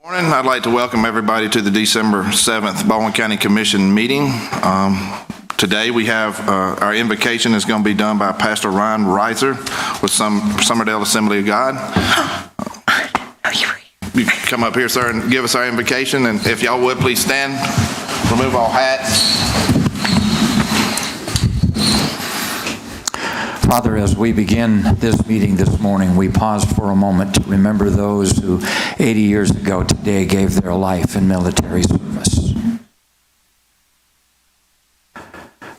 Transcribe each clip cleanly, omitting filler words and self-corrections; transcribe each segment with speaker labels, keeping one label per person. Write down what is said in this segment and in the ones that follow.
Speaker 1: Morning. I'd like to welcome everybody to the December 7th Baldwin County Commission meeting. Today we have our invocation is going to be done by Pastor Ryan Reiser with Summerdale Assembly of God. You can come up here, sir, and give us our invocation. And if y'all would, please stand, remove all hats.
Speaker 2: Father, as we begin this meeting this morning, we pause for a moment to remember those who 80 years ago today gave their life in military service.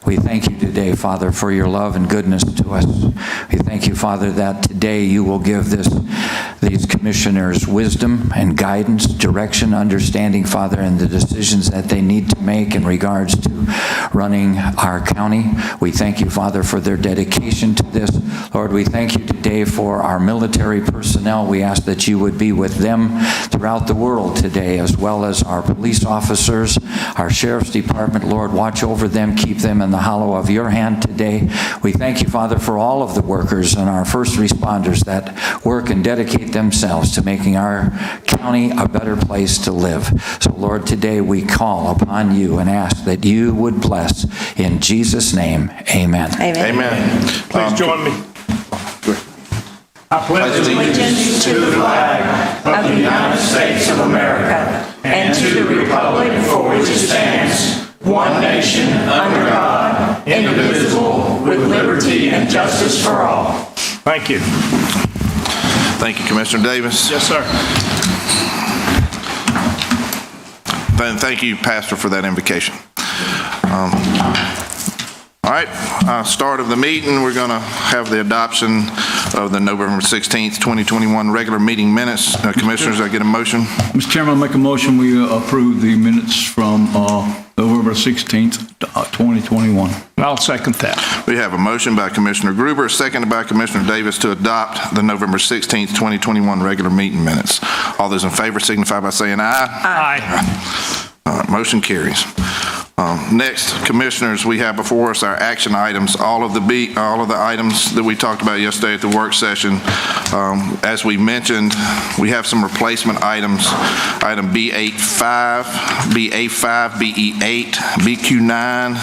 Speaker 2: We thank you today, Father, for your love and goodness to us. We thank you, Father, that today you will give these commissioners wisdom and guidance, direction, understanding, Father, in the decisions that they need to make in regards to running our county. We thank you, Father, for their dedication to this. Lord, we thank you today for our military personnel. We ask that you would be with them throughout the world today, as well as our police officers, our sheriff's department. Lord, watch over them, keep them in the hollow of your hand today. We thank you, Father, for all of the workers and our first responders that work and dedicate themselves to making our county a better place to live. So, Lord, today we call upon you and ask that you would bless. In Jesus' name, amen.
Speaker 1: Amen. Amen.
Speaker 3: Please join me. I pledge allegiance to the flag of the United States of America and to the republic for which it stands, one nation, under God, indivisible, with liberty and justice for all. Thank you.
Speaker 1: Thank you, Commissioner Davis.
Speaker 3: Yes, sir.
Speaker 1: Thank you, Pastor, for that invocation. All right, start of the meeting, we're going to have the adoption of the November 16th, 2021 regular meeting minutes. Commissioners, I get a motion?
Speaker 4: Mr. Chairman, I make a motion we approve the minutes from November 16th, 2021.
Speaker 3: I'll second that.
Speaker 1: We have a motion by Commissioner Gruber, seconded by Commissioner Davis to adopt the November 16th, 2021 regular meeting minutes. All those in favor signify by saying aye.
Speaker 3: Aye.
Speaker 1: Motion carries. Next, Commissioners, we have before us our action items. All of the items that we talked about yesterday at the work session. As we mentioned, we have some replacement items. Item B85, BA5, BE8, BQ9,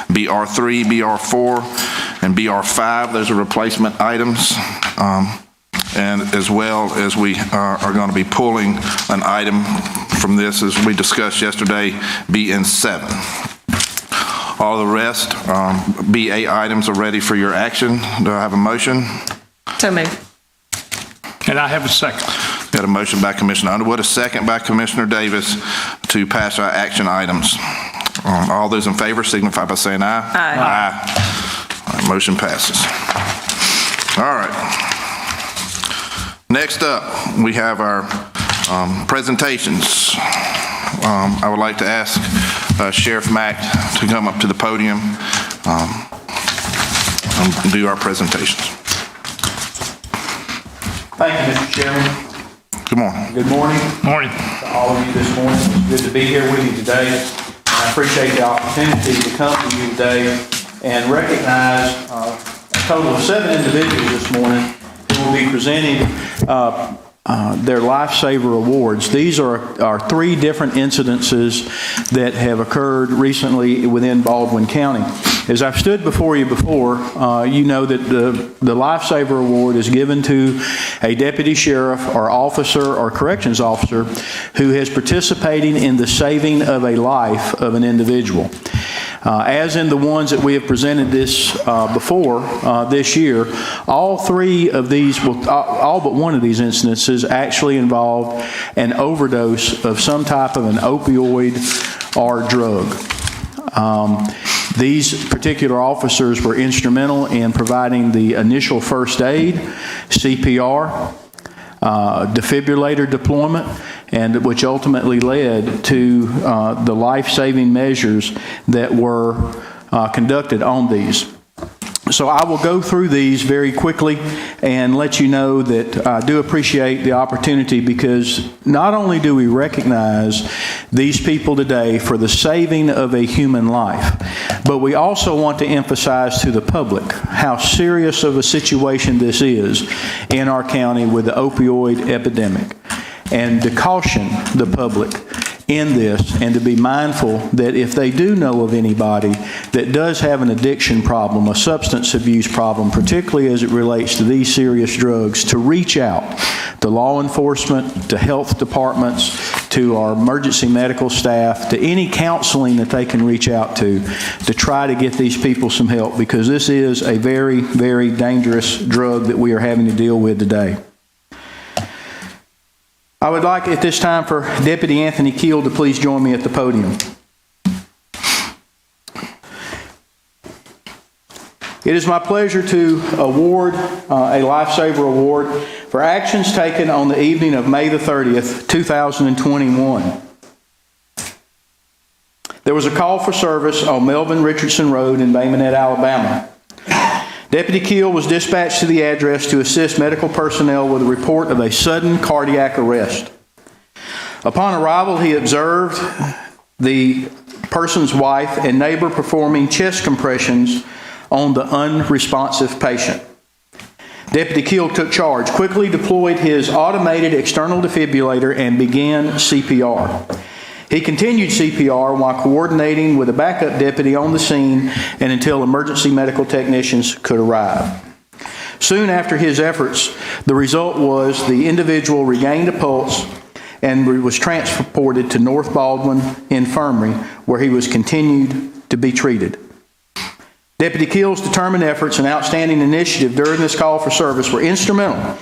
Speaker 1: BR3, BR4, and BR5. Those are replacement items. And as well as we are going to be pulling an item from this, as we discussed yesterday, BN7. All the rest, BA items are ready for your action. Do I have a motion?
Speaker 5: So moved.
Speaker 3: And I have a second.
Speaker 1: Got a motion by Commissioner Underwood, a second by Commissioner Davis to pass our action items. All those in favor signify by saying aye.
Speaker 5: Aye.
Speaker 1: All right, motion passes. All right. Next up, we have our presentations. I would like to ask Sheriff Mack to come up to the podium and do our presentations.
Speaker 6: Thank you, Mr. Chairman.
Speaker 1: Good morning.
Speaker 6: Good morning.
Speaker 3: Morning.
Speaker 6: To all of you this morning. It's good to be here with you today. I appreciate the opportunity to come to you today and recognize a total of 7 individuals this morning who will be presenting their Lifesaver Awards. These are 3 different incidences that have occurred recently within Baldwin County. As I've stood before you before, you know that the Lifesaver Award is given to a deputy sheriff or officer or corrections officer who is participating in the saving of a life of an individual. As in the ones that we have presented this before this year, all 3 of these, all but one of these instances actually involved an overdose of some type of an opioid or drug. These particular officers were instrumental in providing the initial first aid, CPR, defibrillator deployment, and which ultimately led to the life-saving measures that were conducted on these. So I will go through these very quickly and let you know that I do appreciate the opportunity, because not only do we recognize these people today for the saving of a human life, but we also want to emphasize to the public how serious of a situation this is in our county with the opioid epidemic. and to caution the public in this, and to be mindful that if they do know of anybody that does have an addiction problem, a substance abuse problem, particularly as it relates to these serious drugs, to reach out to law enforcement, to health departments, to our emergency medical staff, to any counseling that they can reach out to try to get these people some help, because this is a very, very dangerous drug that we are having to deal with today. I would like at this time for Deputy Anthony Keel to please join me at the podium. It is my pleasure to award a Lifesaver Award for actions taken on the evening of May the 30th, 2021. There was a call for service on Melvin Richardson Road in Bay Minette, Alabama. Deputy Keel was dispatched to the address to assist medical personnel with a report of a sudden cardiac arrest. Upon arrival, he observed the person's wife and neighbor performing chest compressions on the unresponsive patient. Deputy Keel took charge, quickly deployed his automated external defibrillator, and began CPR. He continued CPR while coordinating with a backup deputy on the scene and until emergency medical technicians could arrive. Soon after his efforts, the result was the individual regained a pulse and was transported to North Baldwin Infirmary, where he was continued to be treated. Deputy Keel's determined efforts and outstanding initiative during this call for service were instrumental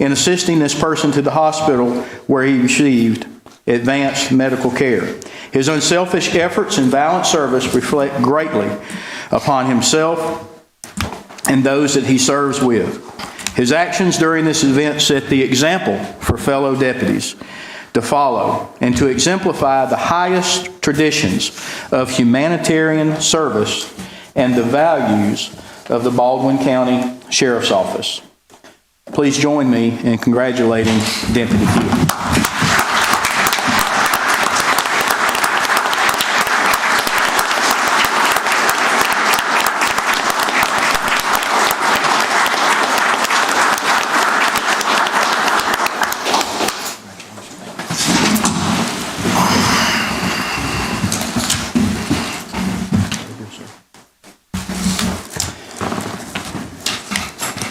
Speaker 6: in assisting this person to the hospital where he received advanced medical care. His unselfish efforts and valiant service reflect greatly upon himself and those that he serves with. His actions during this event set the example for fellow deputies to follow and to exemplify the highest traditions of humanitarian service and the values of the Baldwin County Sheriff's Office. Please join me in congratulating Deputy Keel.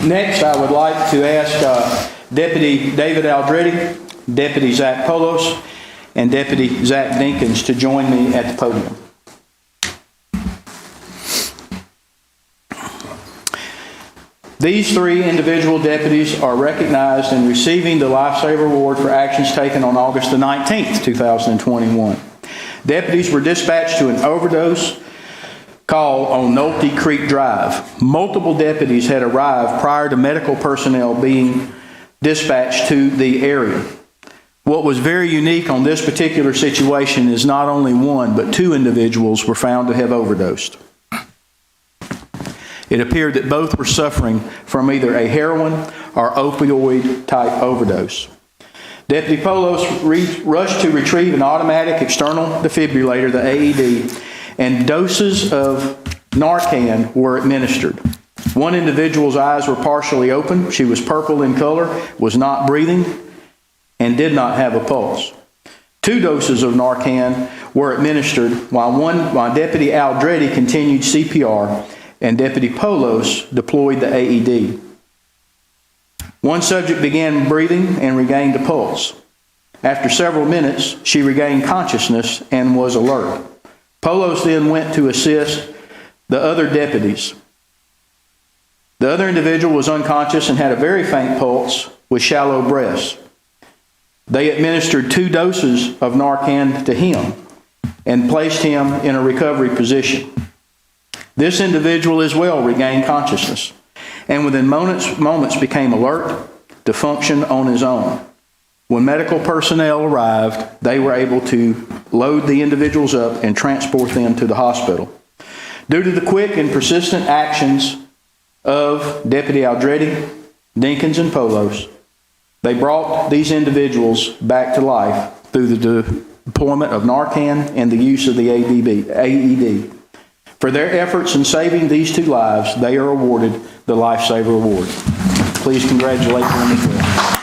Speaker 6: Next, I would like to ask Deputy David Aldretti, Deputy Zach Polos, and Deputy Zach Dinkins to join me at the podium. These three individual deputies are recognized in receiving the Lifesaver Award for actions taken on August the 19th, 2021. Deputies were dispatched to an overdose call on Nolte Creek Drive. Multiple deputies had arrived prior to medical personnel being dispatched to the area. What was very unique on this particular situation is not only one, but two individuals were found to have overdosed. It appeared that both were suffering from either a heroin or opioid type overdose. Deputy Polos rushed to retrieve an automatic external defibrillator, the AED, and doses of Narcan were administered. One individual's eyes were partially open. She was purple in color, was not breathing, and did not have a pulse. 2 doses of Narcan were administered while Deputy Aldretti continued CPR and Deputy Polos deployed the AED. One subject began breathing and regained a pulse. After several minutes, she regained consciousness and was alert. Polos then went to assist the other deputies. The other individual was unconscious and had a very faint pulse with shallow breaths. They administered 2 doses of Narcan to him and placed him in a recovery position. This individual as well regained consciousness and within moments became alert to function on his own. When medical personnel arrived, they were able to load the individuals up and transport them to the hospital. Due to the quick and persistent actions of Deputy Aldretti, Dinkins, and Polos, they brought these individuals back to life through the deployment of Narcan and the use of the AED. For their efforts in saving these 2 lives, they are awarded the Lifesaver Award. Please congratulate them as well.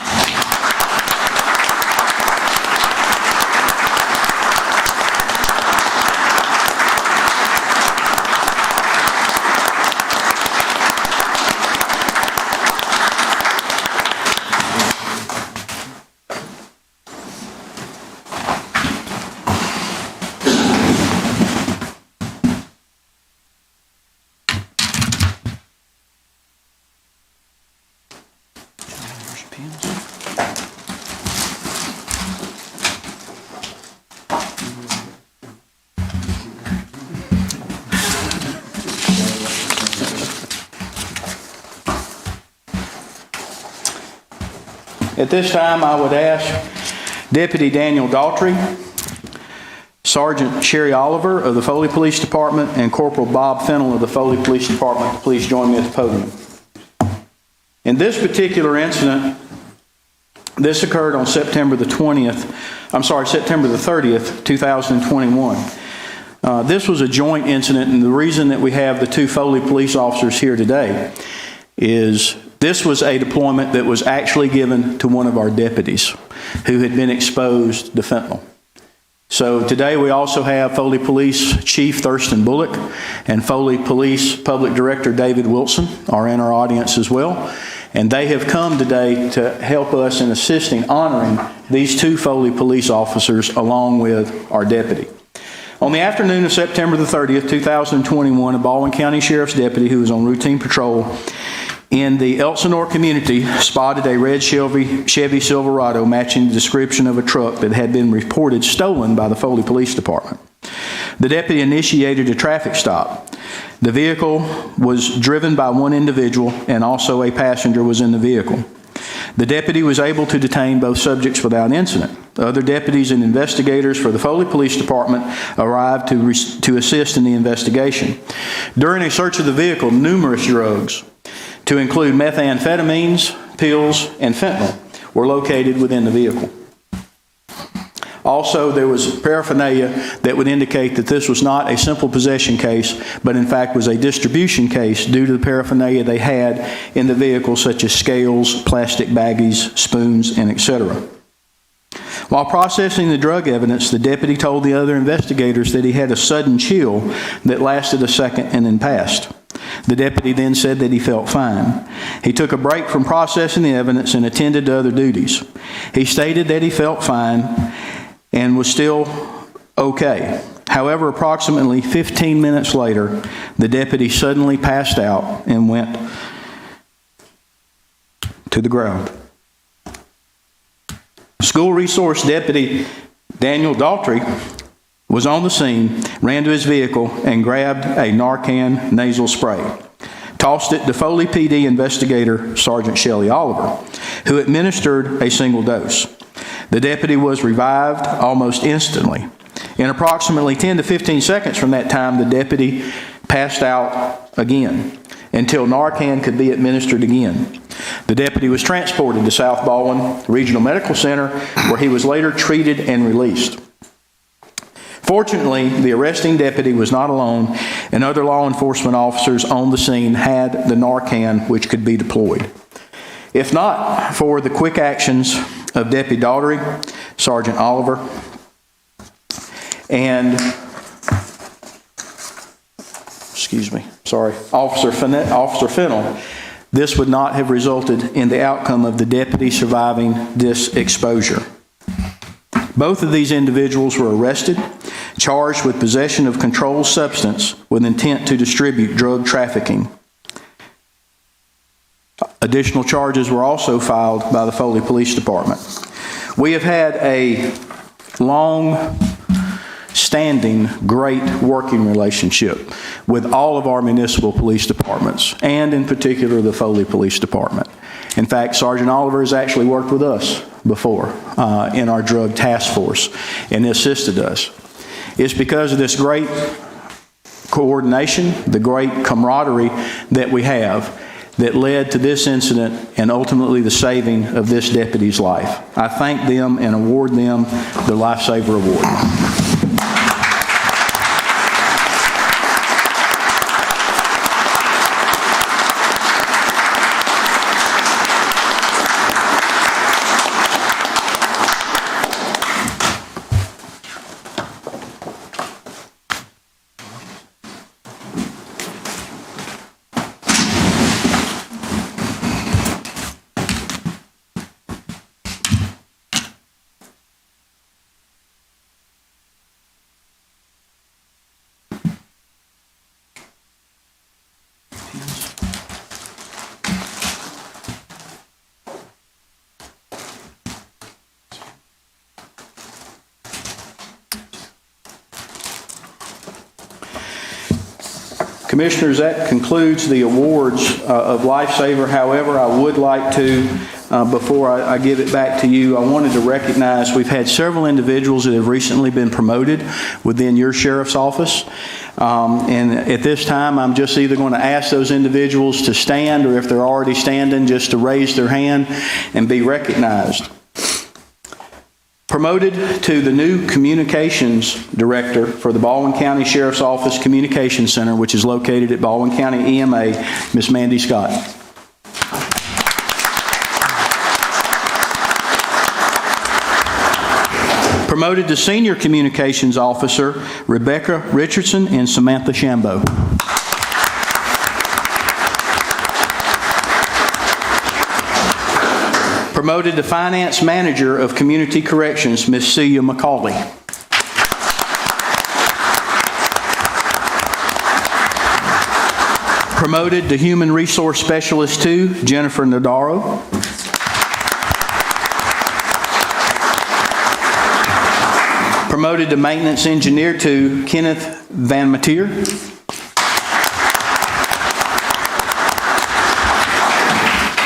Speaker 6: At this time, I would ask Deputy Daniel Daughtry, Sergeant Sherry Oliver of the Foley Police Department, and Corporal Bob Fennell of the Foley Police Department to please join me at the podium. In this particular incident, this occurred on September the 30th, 2021. This was a joint incident, and the reason that we have the two Foley police officers here today is this was a deployment that was actually given to one of our deputies who had been exposed to fentanyl. So today we also have Foley Police Chief Thurston Bullock and Foley Police Public Director David Wilson are in our audience as well. And they have come today to help us in assisting honoring these two Foley police officers along with our deputy. On the afternoon of September the 30th, 2021, a Baldwin County Sheriff's deputy who was on routine patrol in the Elsinore community spotted a red Chevy Silverado matching the description of a truck that had been reported stolen by the Foley Police Department. The deputy initiated a traffic stop. The vehicle was driven by one individual and also a passenger was in the vehicle. The deputy was able to detain both subjects without incident. Other deputies and investigators for the Foley Police Department arrived to assist in the investigation. During a search of the vehicle, numerous drugs, to include methamphetamines, pills, and fentanyl, were located within the vehicle. Also, there was paraphernalia that would indicate that this was not a simple possession case, but in fact was a distribution case due to the paraphernalia they had in the vehicle, such as scales, plastic baggies, spoons, and etc. While processing the drug evidence, the deputy told the other investigators that he had a sudden chill that lasted a second and then passed. The deputy then said that he felt fine. He took a break from processing the evidence and attended to other duties. He stated that he felt fine and was still okay. However, approximately 15 minutes later, the deputy suddenly passed out and went to the ground. School Resource Deputy Daniel Daughtry was on the scene, ran to his vehicle, and grabbed a Narcan nasal spray. Tossed it to Foley PD investigator Sergeant Shelly Oliver, who administered a single dose. The deputy was revived almost instantly. In approximately 10 to 15 seconds from that time, the deputy passed out again until Narcan could be administered again. The deputy was transported to South Baldwin Regional Medical Center, where he was later treated and released. Fortunately, the arresting deputy was not alone, and other law enforcement officers on the scene had the Narcan, which could be deployed. If not for the quick actions of Deputy Daughtry, Sergeant Oliver, and Officer Fennell, this would not have resulted in the outcome of the deputy surviving this exposure. Both of these individuals were arrested, charged with possession of controlled substance with intent to distribute drug trafficking. Additional charges were also filed by the Foley Police Department. We have had a long-standing, great working relationship with all of our municipal police departments, and in particular the Foley Police Department. In fact, Sergeant Oliver has actually worked with us before in our drug task force and assisted us. It's because of this great coordination, the great camaraderie that we have, that led to this incident and ultimately the saving of this deputy's life. I thank them and award them the Lifesaver Award. Commissioners, that concludes the awards of Lifesaver. However, I would like to before I give it back to you, I wanted to recognize we've had several individuals that have recently been promoted within your sheriff's office. And at this time, I'm just either going to ask those individuals to stand, or if they're already standing, just to raise their hand and be recognized. Promoted to the new Communications Director for the Baldwin County Sheriff's Office Communications Center, which is located at Baldwin County EMA, Ms. Mandy Scott. Promoted to Senior Communications Officer, Rebecca Richardson and Samantha Shambo. Promoted to Finance Manager of Community Corrections, Ms. Celia McCauley. Promoted to Human Resource Specialist 2, Jennifer Nadaro. Promoted to Maintenance Engineer 2, Kenneth Van Mateer.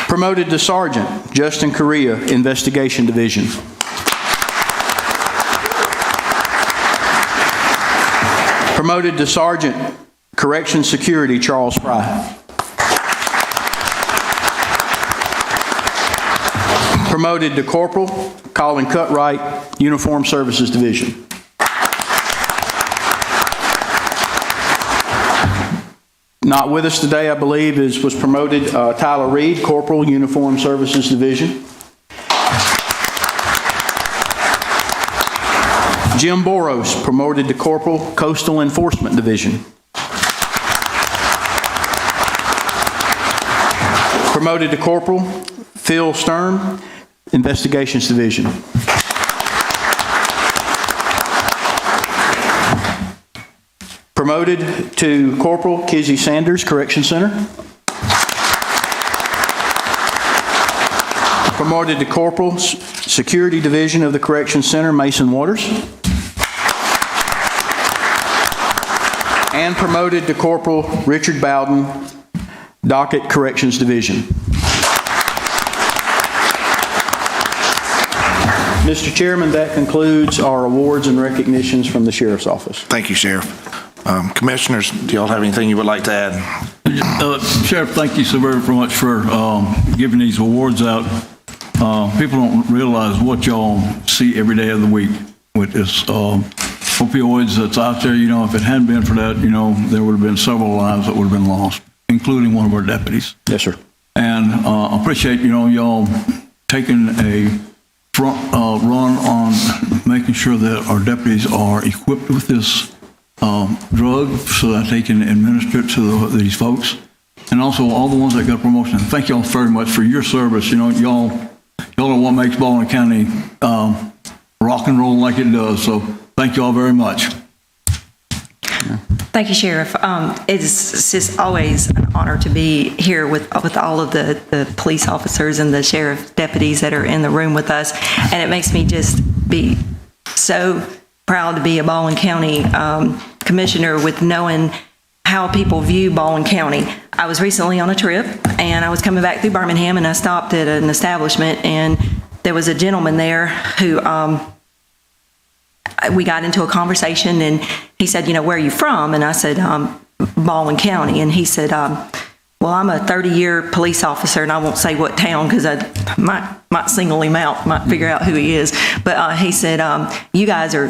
Speaker 6: Promoted to Sergeant, Justin Correa, Investigation Division. Promoted to Sergeant, Correction Security, Charles Fry. Promoted to Corporal, Colin Cutright, Uniform Services Division. Not with us today, I believe, was promoted Tyler Reed, Corporal, Uniform Services Division. Jim Boros, promoted to Corporal, Coastal Enforcement Division. Promoted to Corporal, Phil Stern, Investigations Division. Promoted to Corporal, Kizzy Sanders, Correction Center. Promoted to Corporal, Security Division of the Correction Center, Mason Waters. And promoted to Corporal Richard Bowden, Docket Corrections Division. Mr. Chairman, that concludes our awards and recognitions from the Sheriff's Office.
Speaker 1: Thank you, Sheriff. Commissioners, do y'all have anything you would like to add?
Speaker 4: Sheriff, thank you so very much for giving these awards out. People don't realize what y'all see every day of the week with this opioids that's out there. You know, if it hadn't been for that, you know, there would have been several lives that would have been lost, including one of our deputies.
Speaker 6: Yes, sir.
Speaker 4: And I appreciate, you know, y'all taking a front run on making sure that our deputies are equipped with this drug so that they can administer it to these folks. And also all the ones that got promotion. Thank y'all very much for your service. You know, y'all are what makes Baldwin County rock and roll like it does. So thank y'all very much.
Speaker 5: Thank you, Sheriff. It's just always an honor to be here with all of the police officers and the sheriff deputies that are in the room with us. And it makes me just be so proud to be a Baldwin County commissioner with knowing how people view Baldwin County. I was recently on a trip and I was coming back through Birmingham and I stopped at an establishment and there was a gentleman there who we got into a conversation and he said, you know, where are you from? And I said, Baldwin County. And he said, well, I'm a 30-year police officer and I won't say what town because I might single him out, might figure out who he is. But he said, you guys,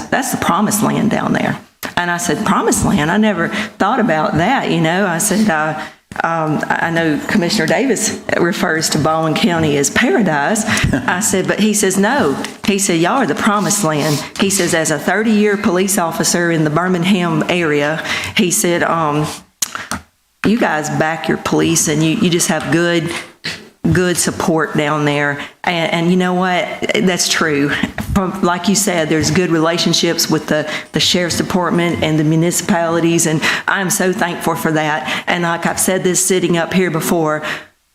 Speaker 5: that's the promised land down there. And I said, promised land? I never thought about that, you know. I said, I know Commissioner Davis refers to Baldwin County as paradise. I said, but he says, no. He said, y'all are the promised land. He says, as a 30-year police officer in the Birmingham area, he said, you guys back your police and you just have good support down there. And you know what? That's true. Like you said, there's good relationships with the sheriff's department and the municipalities, and I'm so thankful for that. And like I've said this sitting up here before,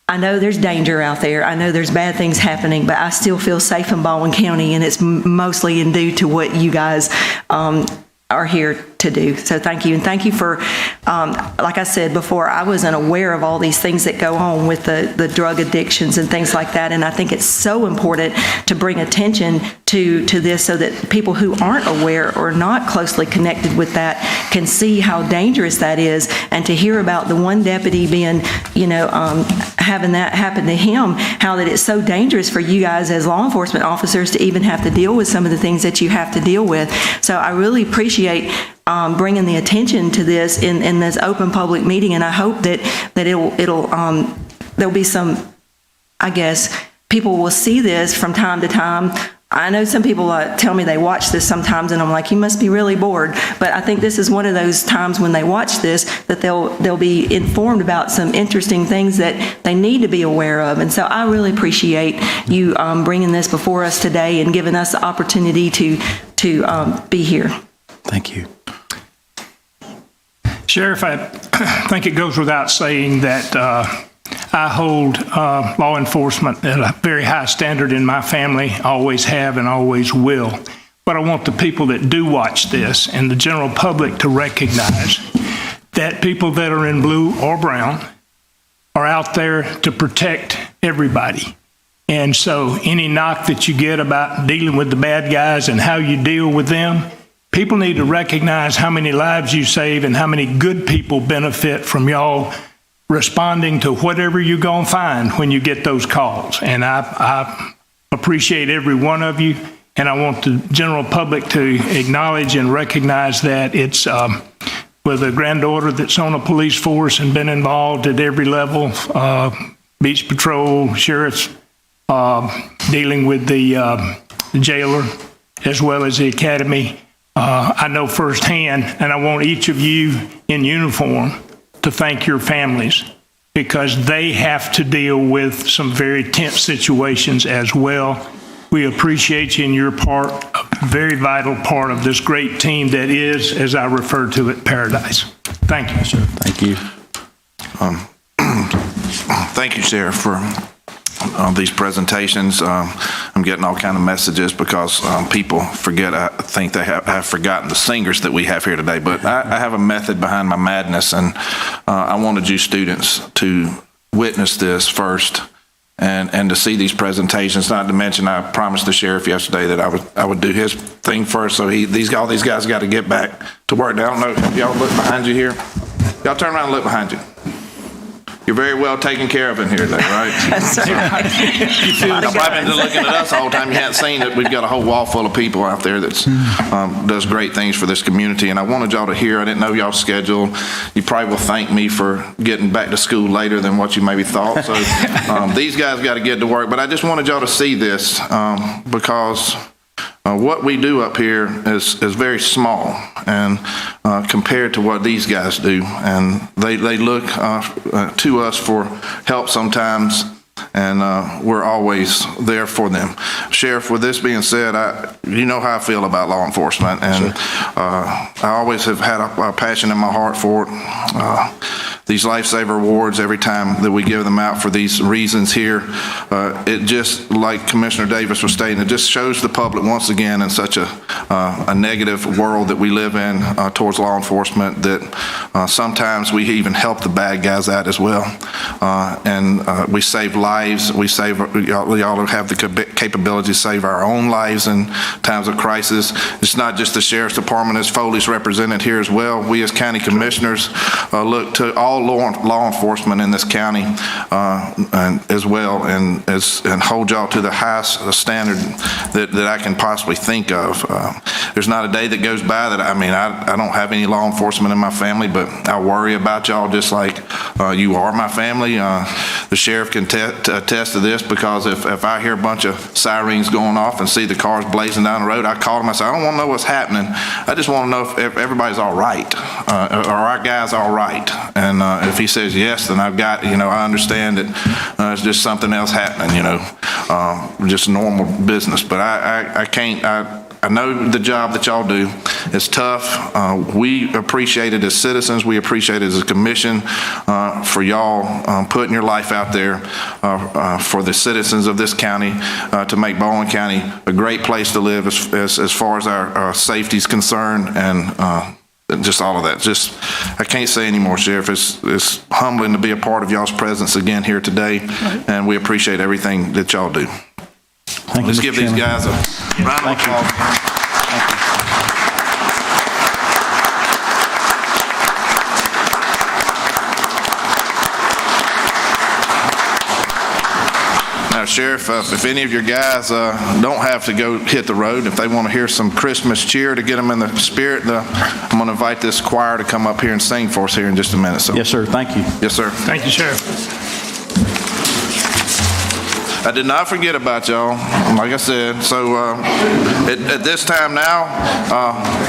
Speaker 5: I know there's danger out there. I know there's bad things happening, but I still feel safe in Baldwin County, and it's mostly due to what you guys are here to do. So thank you. And thank you for, like I said before, I wasn't aware of all these things that go on with the drug addictions and things like that. And I think it's so important to bring attention to this so that people who aren't aware or not closely connected with that can see how dangerous that is, and to hear about the one deputy being, having that happen to him, how that it's so dangerous for you guys as law enforcement officers to even have to deal with some of the things that you have to deal with. So I really appreciate bringing the attention to this in this open public meeting, and I hope that there'll be some, I guess, people will see this from time to time. I know some people tell me they watch this sometimes, and I'm like, you must be really bored. But I think this is one of those times when they watch this that they'll be informed about some interesting things that they need to be aware of. And so I really appreciate you bringing this before us today and giving us the opportunity to be here.
Speaker 7: Thank you.
Speaker 8: Sheriff, I think it goes without saying that I hold law enforcement at a very high standard in my family, always have and always will. But I want the people that do watch this and the general public to recognize that people that are in blue or brown are out there to protect everybody. And so any knock that you get about dealing with the bad guys and how you deal with them, people need to recognize how many lives you save and how many good people benefit from y'all responding to whatever you're going to find when you get those calls. And I appreciate every one of you, and I want the general public to acknowledge and recognize that it's with a granddaughter that's on a police force and been involved at every level, beach patrol, sheriff's, dealing with the jailer, as well as the academy. I know firsthand, and I want each of you in uniform to thank your families, because they have to deal with some very tense situations as well. We appreciate you, and you're a very vital part of this great team that is, as I refer to it, Paradise. Thank you, sir.
Speaker 7: Thank you.
Speaker 1: Thank you, Sheriff, for these presentations. I'm getting all kind of messages because people forget. I think they have forgotten the singers that we have here today. But I have a method behind my madness, and I wanted you students to witness this first and to see these presentations. Not to mention, I promised the sheriff yesterday that I would do his thing first. So all these guys got to get back to work. Now, I don't know if y'all look behind you here. Y'all turn around and look behind you. You're very well taken care of in here today, right?
Speaker 5: That's right.
Speaker 1: I've been looking at us all the time. You hadn't seen it. We've got a whole wall full of people out there that does great things for this community. And I wanted y'all to hear. I didn't know y'all's schedule. You probably will thank me for getting back to school later than what you maybe thought. So these guys got to get to work. But I just wanted y'all to see this because what we do up here is very small and compared to what these guys do, and they look to us for help sometimes, and we're always there for them. Sheriff, with this being said, you know how I feel about law enforcement, and I always have had a passion in my heart for it. These Lifesaver Awards, every time that we give them out for these reasons here, it just, like Commissioner Davis was stating, it just shows the public once again in such a negative world that we live in towards law enforcement that sometimes we even help the bad guys out as well. And we save lives. We all have the capability to save our own lives in times of crisis. It's not just the Sheriff's Department, as Foley's represented here as well. We as county commissioners look to all law enforcement in this county and as well, and hold y'all to the highest standard that I can possibly think of. There's not a day that goes by that, I don't have any law enforcement in my family, but I worry about y'all just like you are my family. The sheriff can attest to this, because if I hear a bunch of sirens going off and see the cars blazing down the road, I call him. I say, I don't want to know what's happening. I just want to know if everybody's all right, or our guys all right. And if he says yes, then I've got, I understand that it's just something else happening, just normal business. But I know the job that y'all do is tough. We appreciate it as citizens. We appreciate it as a commission for y'all putting your life out there for the citizens of this county to make Baldwin County a great place to live as far as our safety is concerned. And just all of that. Just, I can't say anymore, Sheriff. It's humbling to be a part of y'all's presence again here today, and we appreciate everything that y'all do. Let's give these guys a round of applause. Now, Sheriff, if any of your guys don't have to go hit the road, if they want to hear some Christmas cheer to get them in the spirit, I'm going to invite this choir to come up here and sing for us here in just a minute. So,
Speaker 6: Yes, sir. Thank you.
Speaker 1: yes, sir.
Speaker 8: Thank you, Sheriff.
Speaker 1: I did not forget about y'all, like I said. So at this time now,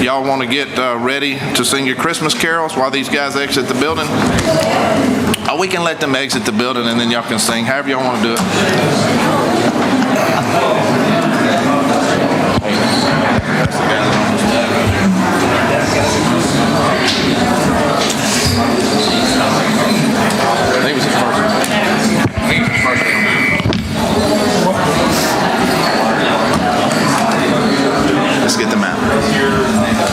Speaker 1: y'all want to get ready to sing your Christmas carols while these guys exit the building? Oh, we can let them exit the building and then y'all can sing, however y'all want to do it. I think it was the first one. I think it was the first one. Let's get them out.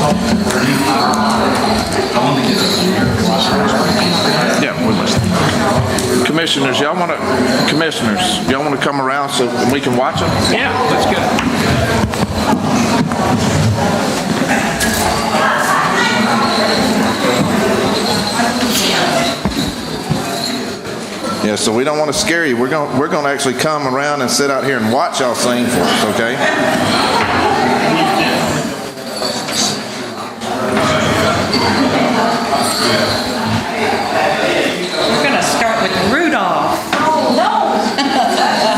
Speaker 1: Yeah, we must. Commissioners, y'all want to come around so we can watch them?
Speaker 8: Yeah, that's good.
Speaker 1: Yeah, so we don't want to scare you. We're going to actually come around and sit out here and watch y'all sing for us, okay?
Speaker 3: We're going to start with Rudolph. Oh, no.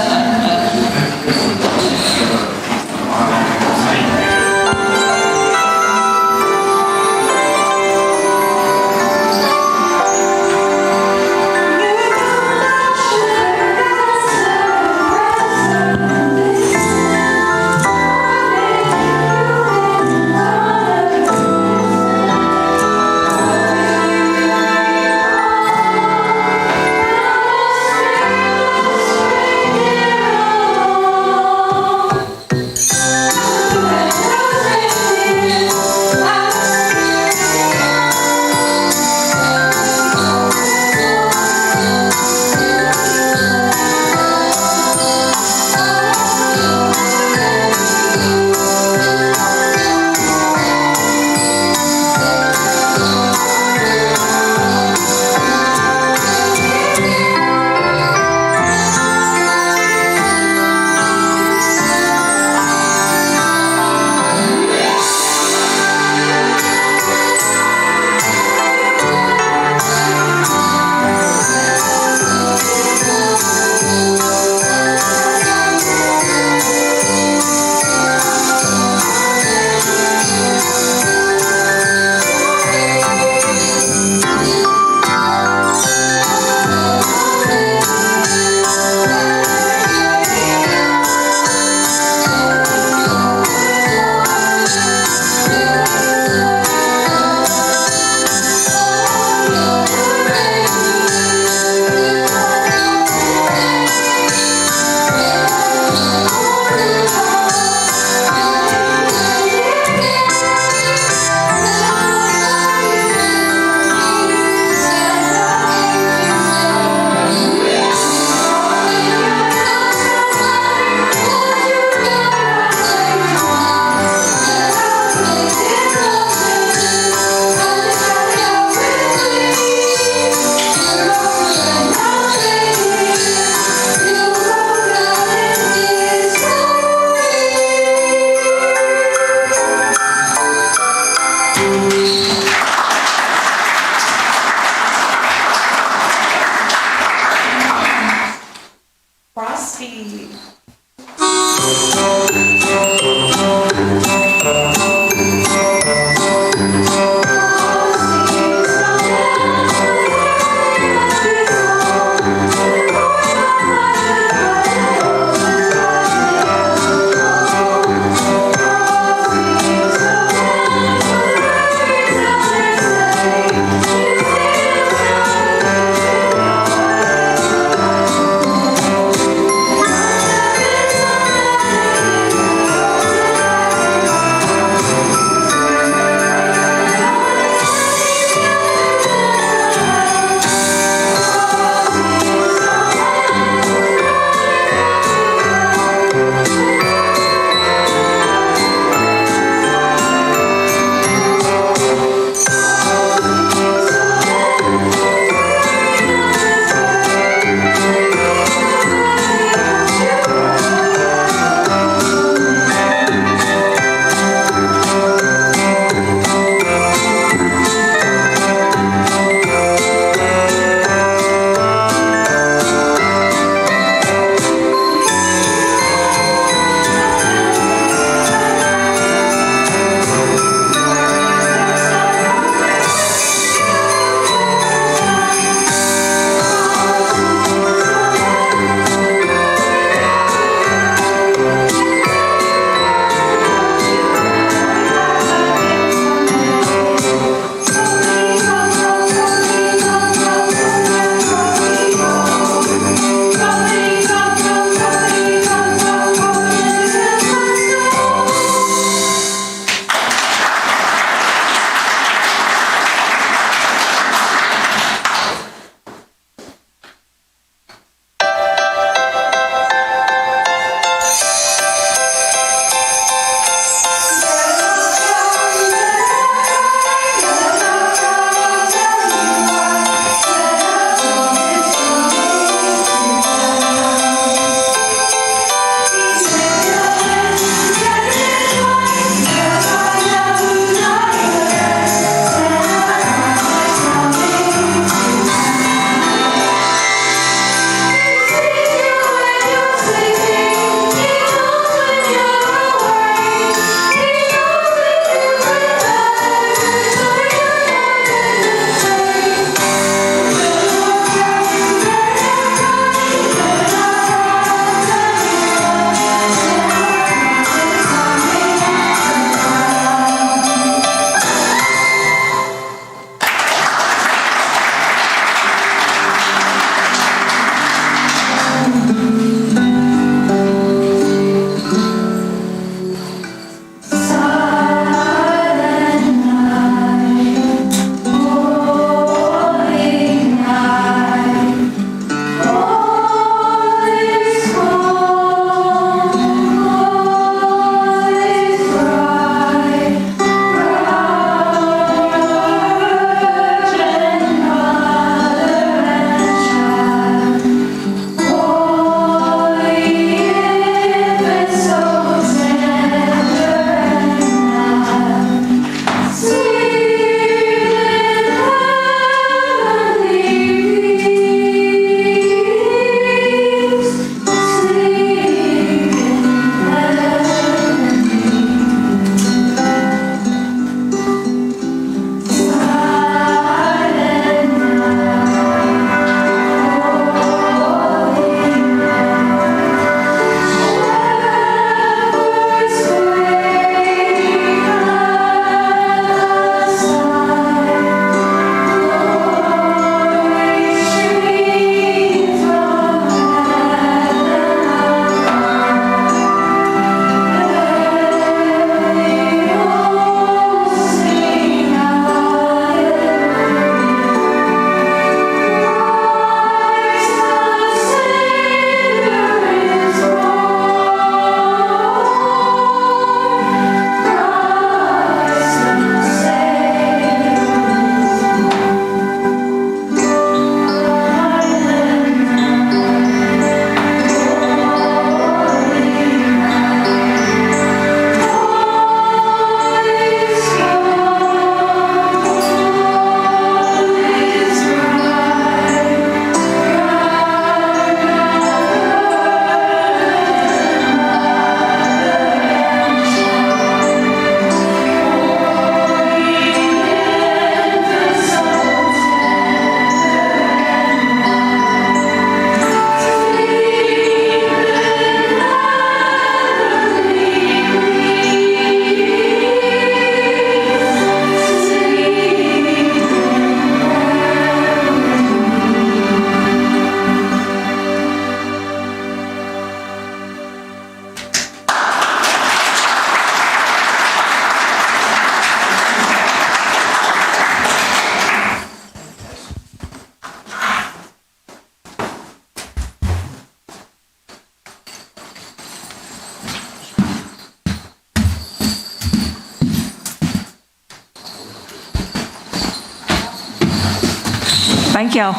Speaker 5: Thank y'all.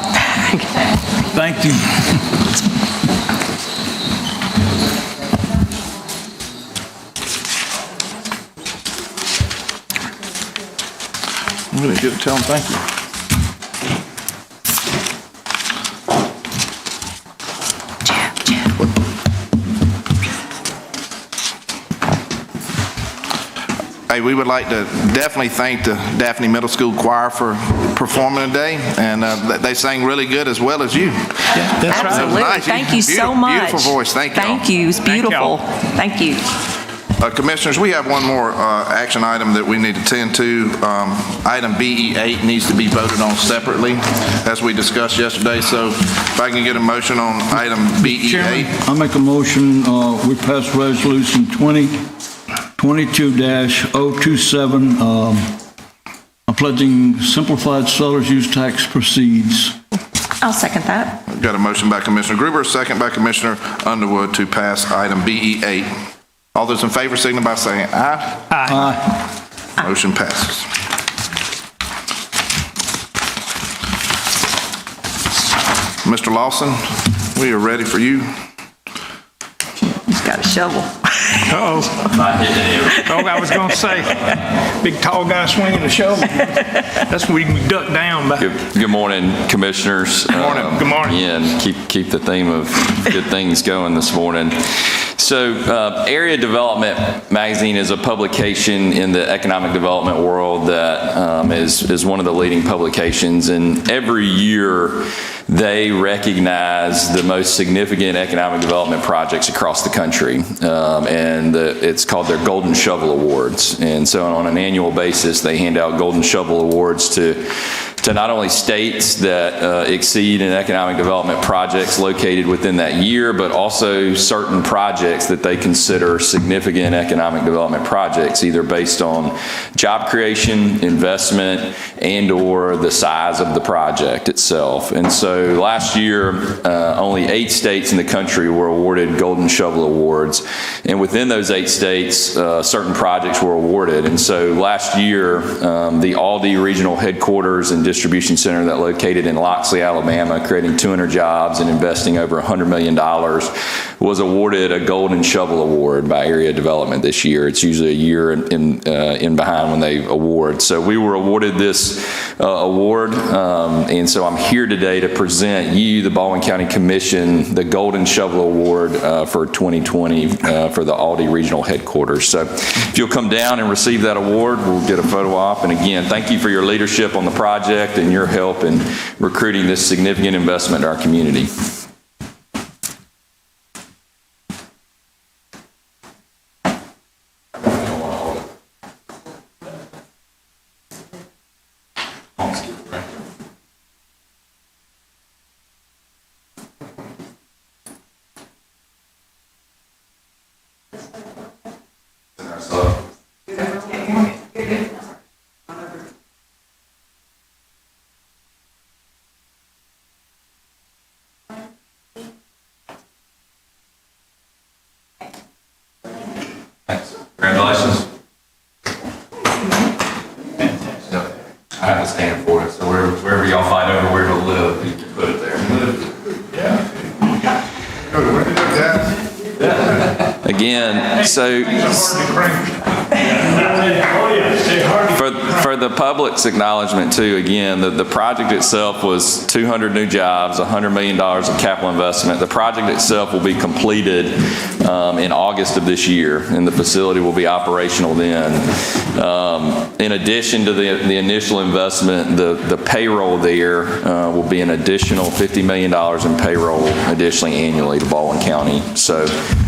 Speaker 4: Thank you.
Speaker 1: I'm going to get to tell them thank you. Hey, we would like to definitely thank the Daphne Middle School Choir for performing today, and they sang really good as well as you.
Speaker 8: Yeah, that's right.
Speaker 5: Absolutely.
Speaker 1: Nice.
Speaker 5: Thank you so
Speaker 1: Beautiful-
Speaker 5: much.
Speaker 1: beautiful voice. Thank y'all.
Speaker 5: Thank you. It's beautiful. Thank you.
Speaker 1: Commissioners, we have one more action item that we need to tend to. Item BE8 needs to be voted on separately, as we discussed yesterday. So if I can get a motion on item BE8.
Speaker 4: I make a motion, we pass resolution 2022-027, pledging simplified seller's use tax proceeds.
Speaker 5: I'll second that.
Speaker 1: I've got a motion by Commissioner Gruber, a second by Commissioner Underwood to pass item BE8. All those in favor signify by saying aye.
Speaker 8: Aye.
Speaker 1: Motion passes. Mr. Lawson, we are ready for you.
Speaker 5: He's got a shovel.
Speaker 8: Uh-oh. Oh, I was going to say, big tall guy swinging a shovel. That's where you can duck down by.
Speaker 7: Good morning, Commissioners. Good
Speaker 8: morning. Good morning.
Speaker 7: And keep the theme of good things going this morning. So, Area Development Magazine is a publication in the economic development world that is one of the leading publications, and every year they recognize the most significant economic development projects across the country, and it's called their Golden Shovel Awards. And so on an annual basis, they hand out Golden Shovel Awards to not only states that exceed in economic development projects located within that year, but also certain projects that they consider significant economic development projects, either based on job creation, investment, and or the size of the project itself. And so last year, only 8 states in the country were awarded Golden Shovel Awards. And within those 8 states, certain projects were awarded. And so last year, the Aldi Regional Headquarters and Distribution Center that located in Loxley, Alabama, creating 200 jobs and investing over $100 million, was awarded a Golden Shovel Award by Area Development this year. It's usually a year in behind when they award. So we were awarded this award, and so I'm here today to present you, the Baldwin County Commission, the Golden Shovel Award for 2020 for the Aldi Regional Headquarters. So if you'll come down and receive that award, we'll get a photo op. And again, thank you for your leadership on the project and your help in recruiting this significant investment in our community. Congratulations. I have to stand for it, so wherever y'all fight over where to live, you can put it there. Again, so for the public's acknowledgement too, again, the project itself was 200 new jobs, $100 million of capital investment. The project itself will be completed in August of this year, and the facility will be operational then. In addition to the initial investment, the payroll there will be an additional $50 million in payroll additionally annually to Baldwin County. So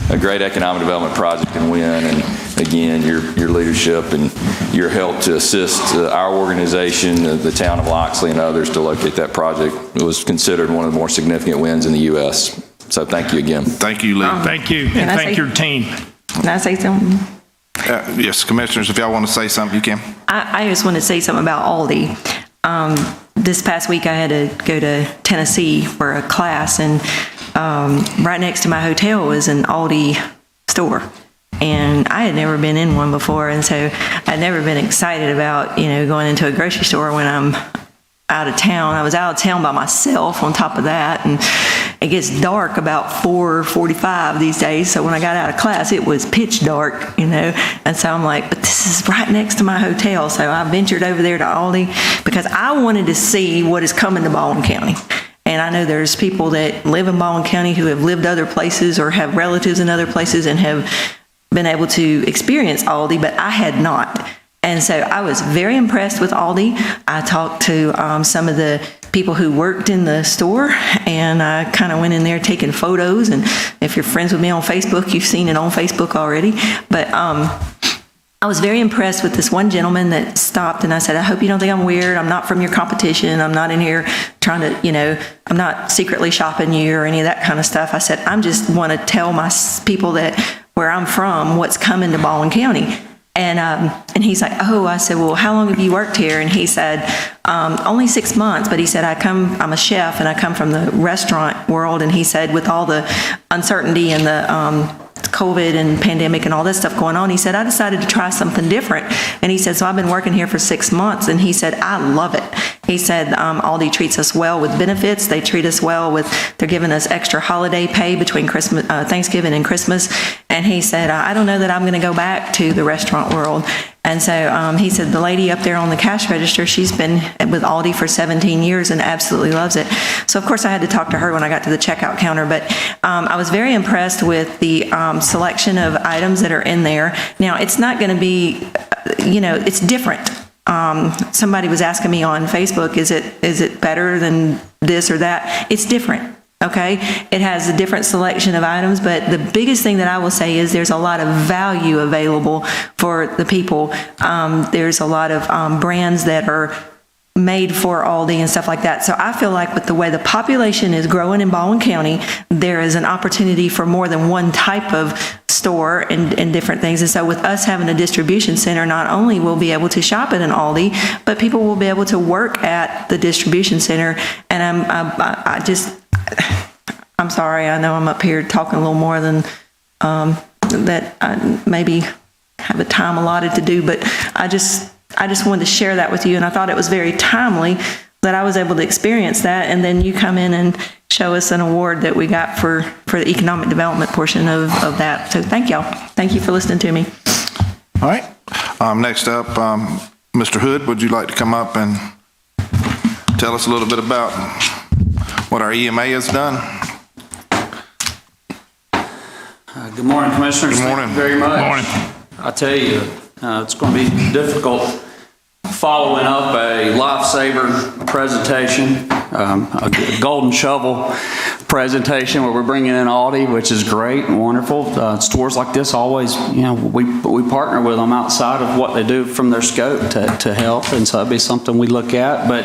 Speaker 7: a great economic development project in Wynn, and again, your leadership and your help to assist our organization, the town of Loxley, and others to locate that project. It was considered one of the more significant wins in the U.S. So thank you again.
Speaker 1: Thank you, Lee.
Speaker 8: Thank you, and
Speaker 5: Can I
Speaker 8: thank
Speaker 5: say-
Speaker 8: your team.
Speaker 5: Can I say something?
Speaker 1: Yes, Commissioners, if y'all want to say something, you can.
Speaker 5: I just want to say something about Aldi. This past week, I had to go to Tennessee for a class, and right next to my hotel was an Aldi store. And I had never been in one before, and so I'd never been excited about, going into a grocery store when I'm out of town. I was out of town by myself on top of that, and it gets dark about 4:45 these days, so when I got out of class, it was pitch dark, and so I'm like, but this is right next to my hotel, so I ventured over there to Aldi because I wanted to see what is coming to Baldwin County. And I know there's people that live in Baldwin County who have lived other places or have relatives in other places and have been able to experience Aldi, but I had not. And so I was very impressed with Aldi. I talked to some of the people who worked in the store, and I kind of went in there taking photos. And if you're friends with me on Facebook, you've seen it on Facebook already. But I was very impressed with this one gentleman that stopped, and I said, I hope you don't think I'm weird. I'm not from your competition. I'm not in here trying to, I'm not secretly shopping you or any of that kind of stuff. I said, I just want to tell my people that where I'm from, what's coming to Baldwin County. And he's like, oh, I said, well, how long have you worked here? And he said, only 6 months, but he said, I'm a chef and I come from the restaurant world. And he said, with all the uncertainty and the COVID and pandemic and all that stuff going on, he said, I decided to try something different. And he said, so I've been working here for 6 months. And he said, I love it. He said, Aldi treats us well with benefits. They treat us well they're giving us extra holiday pay between Christmas, Thanksgiving and Christmas. And he said, I don't know that I'm going to go back to the restaurant world. And so he said, the lady up there on the cash register, she's been with Aldi for 17 years and absolutely loves it. So, of course, I had to talk to her when I got to the checkout counter. But I was very impressed with the selection of items that are in there. Now, it's not going to be, it's different. Somebody was asking me on Facebook, is it better than this or that? It's different. Okay, it has a different selection of items, but the biggest thing that I will say is there's a lot of value available for the people. There's a lot of brands that are made for Aldi and stuff like that. So I feel like with the way the population is growing in Baldwin County, there is an opportunity for more than one type of store and different things. And so with us having a distribution center, not only will we be able to shop at an Aldi, but people will be able to work at the distribution center. And I'm sorry, I know I'm up here talking a little more than that I maybe have a time allotted to do, but I just wanted to share that with you, and I thought it was very timely that I was able to experience that, and then you come in and show us an award that we got for the economic development portion of that. So thank y'all. Thank you for listening to me.
Speaker 1: All right. Next up, Mr. Hood, would you like to come up and tell us a little bit about what our EMA has done?
Speaker 9: Good morning, Commissioners.
Speaker 1: Good morning.
Speaker 9: Thank you very much.
Speaker 8: Good morning.
Speaker 9: I tell you, it's going to be difficult following up a lifesaver presentation, a golden shovel presentation where we're bringing in Aldi, which is great and wonderful. Stores like this always, we partner with them outside of what they do from their scope to help, and so that'd be something we look at. But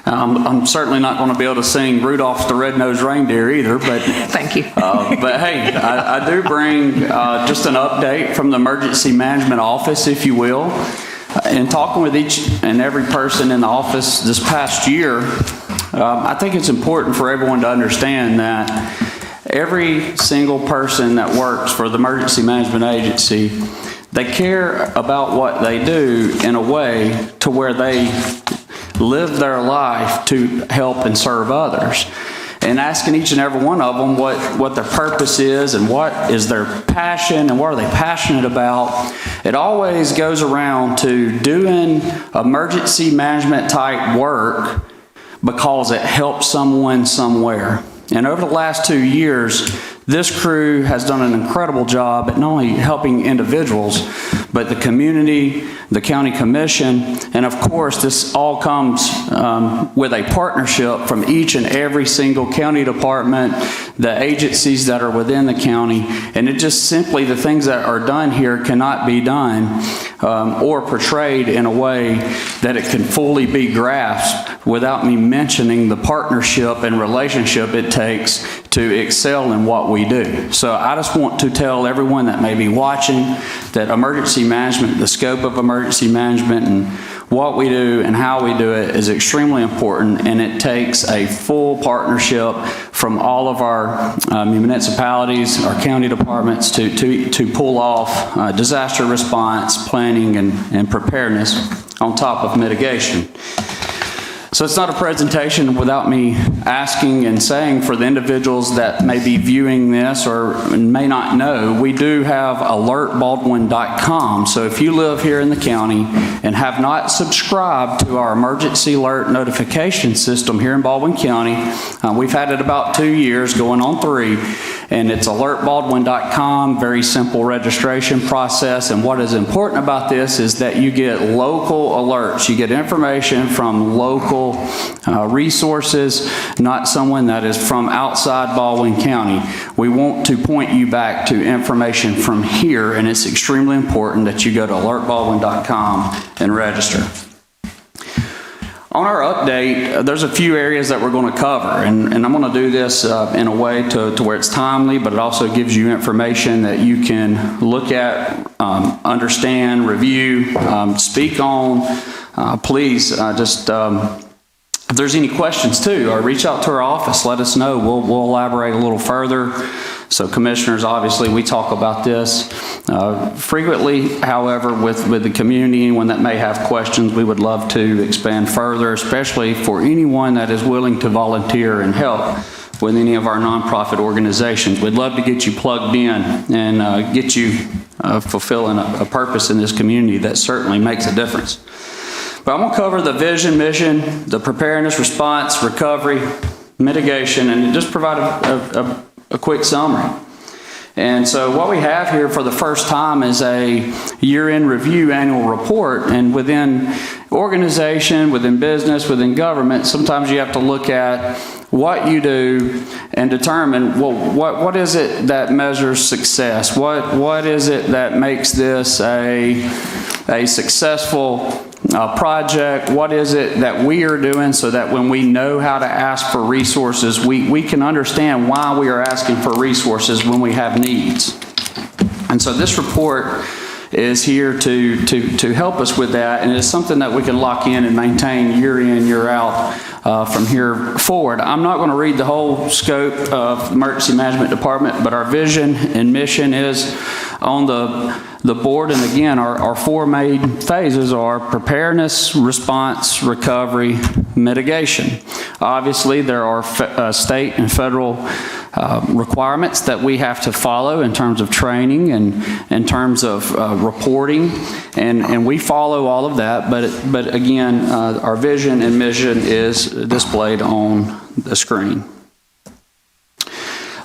Speaker 9: I'm certainly not going to be able to sing Rudolph the Red-Nosed Reindeer either, but
Speaker 5: Thank you.
Speaker 9: but hey, I do bring just an update from the Emergency Management Office, if you will. In talking with each and every person in the office this past year, I think it's important for everyone to understand that every single person that works for the Emergency Management Agency, they care about what they do in a way to where they live their life to help and serve others. And asking each and every one of them what their purpose is and what is their passion and what are they passionate about, it always goes around to doing emergency management type work because it helps someone somewhere. And over the last 2 years, this crew has done an incredible job at not only helping individuals, but the community, the county commission, and of course, this all comes with a partnership from each and every single county department, the agencies that are within the county, and it just simply, the things that are done here cannot be done or portrayed in a way that it can fully be grasped without me mentioning the partnership and relationship it takes to excel in what we do. So I just want to tell everyone that may be watching that emergency management, the scope of emergency management and what we do and how we do it is extremely important, and it takes a full partnership from all of our municipalities, our county departments to pull off disaster response, planning, and preparedness on top of mitigation. So it's not a presentation without me asking and saying for the individuals that may be viewing this or may not know, we do have alertbaldwin.com. So if you live here in the county and have not subscribed to our emergency alert notification system here in Baldwin County, we've had it about 2 years, going on 3, and it's alertbaldwin.com, very simple registration process. And what is important about this is that you get local alerts. You get information from local resources, not someone that is from outside Baldwin County. We want to point you back to information from here, and it's extremely important that you go to alertbaldwin.com and register. On our update, there's a few areas that we're going to cover, and I'm going to do this in a way to where it's timely, but it also gives you information that you can look at, understand, review, speak on. Please just, if there's any questions too, or reach out to our office, let us know. We'll elaborate a little further. So commissioners, obviously, we talk about this frequently. However, with the community, anyone that may have questions, we would love to expand further, especially for anyone that is willing to volunteer and help with any of our nonprofit organizations. We'd love to get you plugged in and get you fulfilling a purpose in this community that certainly makes a difference. But I'm going to cover the vision, mission, the preparedness, response, recovery, mitigation, and just provide a quick summary. And so what we have here for the first time is a year-end review annual report. And within organization, within business, within government, sometimes you have to look at what you do and determine, well, what is it that measures success? What is it that makes this a successful project? What is it that we are doing so that when we know how to ask for resources, we can understand why we are asking for resources when we have needs. And so this report is here to help us with that, and it's something that we can lock in and maintain year in, year out from here forward. I'm not going to read the whole scope of the Emergency Management Department, but our vision and mission is on the board. And again, our 4 main phases are preparedness, response, recovery, mitigation. Obviously, there are state and federal requirements that we have to follow in terms of training and in terms of reporting, and we follow all of that, but again, our vision and mission is displayed on the screen.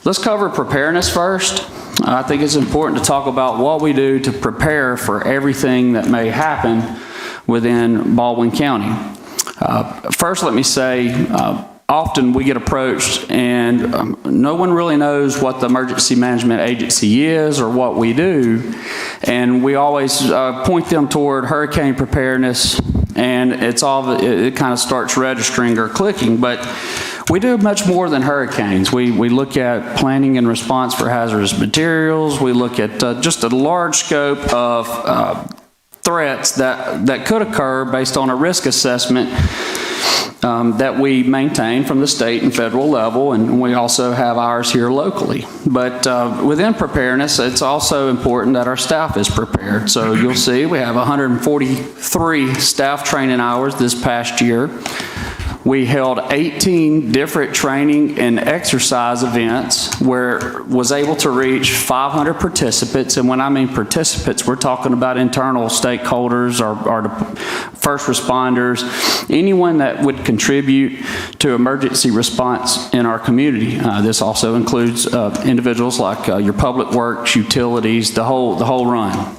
Speaker 9: Let's cover preparedness first. I think it's important to talk about what we do to prepare for everything that may happen within Baldwin County. First, let me say, often we get approached and no one really knows what the Emergency Management Agency is or what we do, and we always point them toward hurricane preparedness, and it kind of starts registering or clicking, but we do much more than hurricanes. We look at planning and response for hazardous materials. We look at just a large scope of threats that could occur based on a risk assessment that we maintain from the state and federal level, and we also have ours here locally. But within preparedness, it's also important that our staff is prepared. So you'll see we have 143 staff training hours this past year. We held 18 different training and exercise events where was able to reach 500 participants. And when I mean participants, we're talking about internal stakeholders, our first responders, anyone that would contribute to emergency response in our community. This also includes individuals like your public works, utilities, the whole run.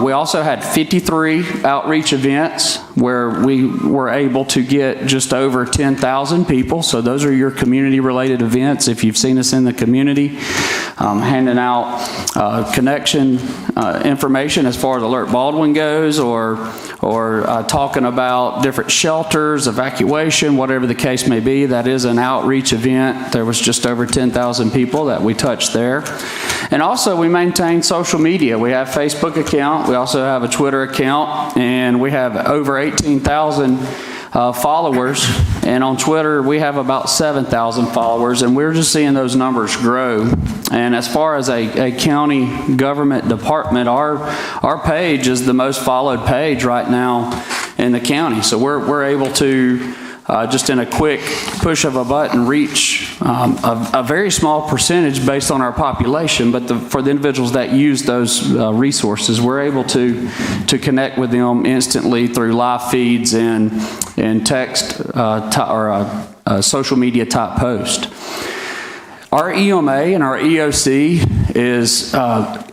Speaker 9: We also had 53 outreach events where we were able to get just over 10,000 people. So those are your community-related events. If you've seen us in the community, handing out connection information as far as Alert Baldwin goes, or talking about different shelters, evacuation, whatever the case may be, that is an outreach event. There was just over 10,000 people that we touched there. And also we maintain social media. We have a Facebook account. We also have a Twitter account, and we have over 18,000 followers. And on Twitter, we have about 7,000 followers, and we're just seeing those numbers grow. And as far as a county government department, our page is the most followed page right now in the county. So we're able to, just in a quick push of a button, reach a very small percentage based on our population, but for the individuals that use those resources, we're able to connect with them instantly through live feeds and text or social media type post. Our EMA and our EOC is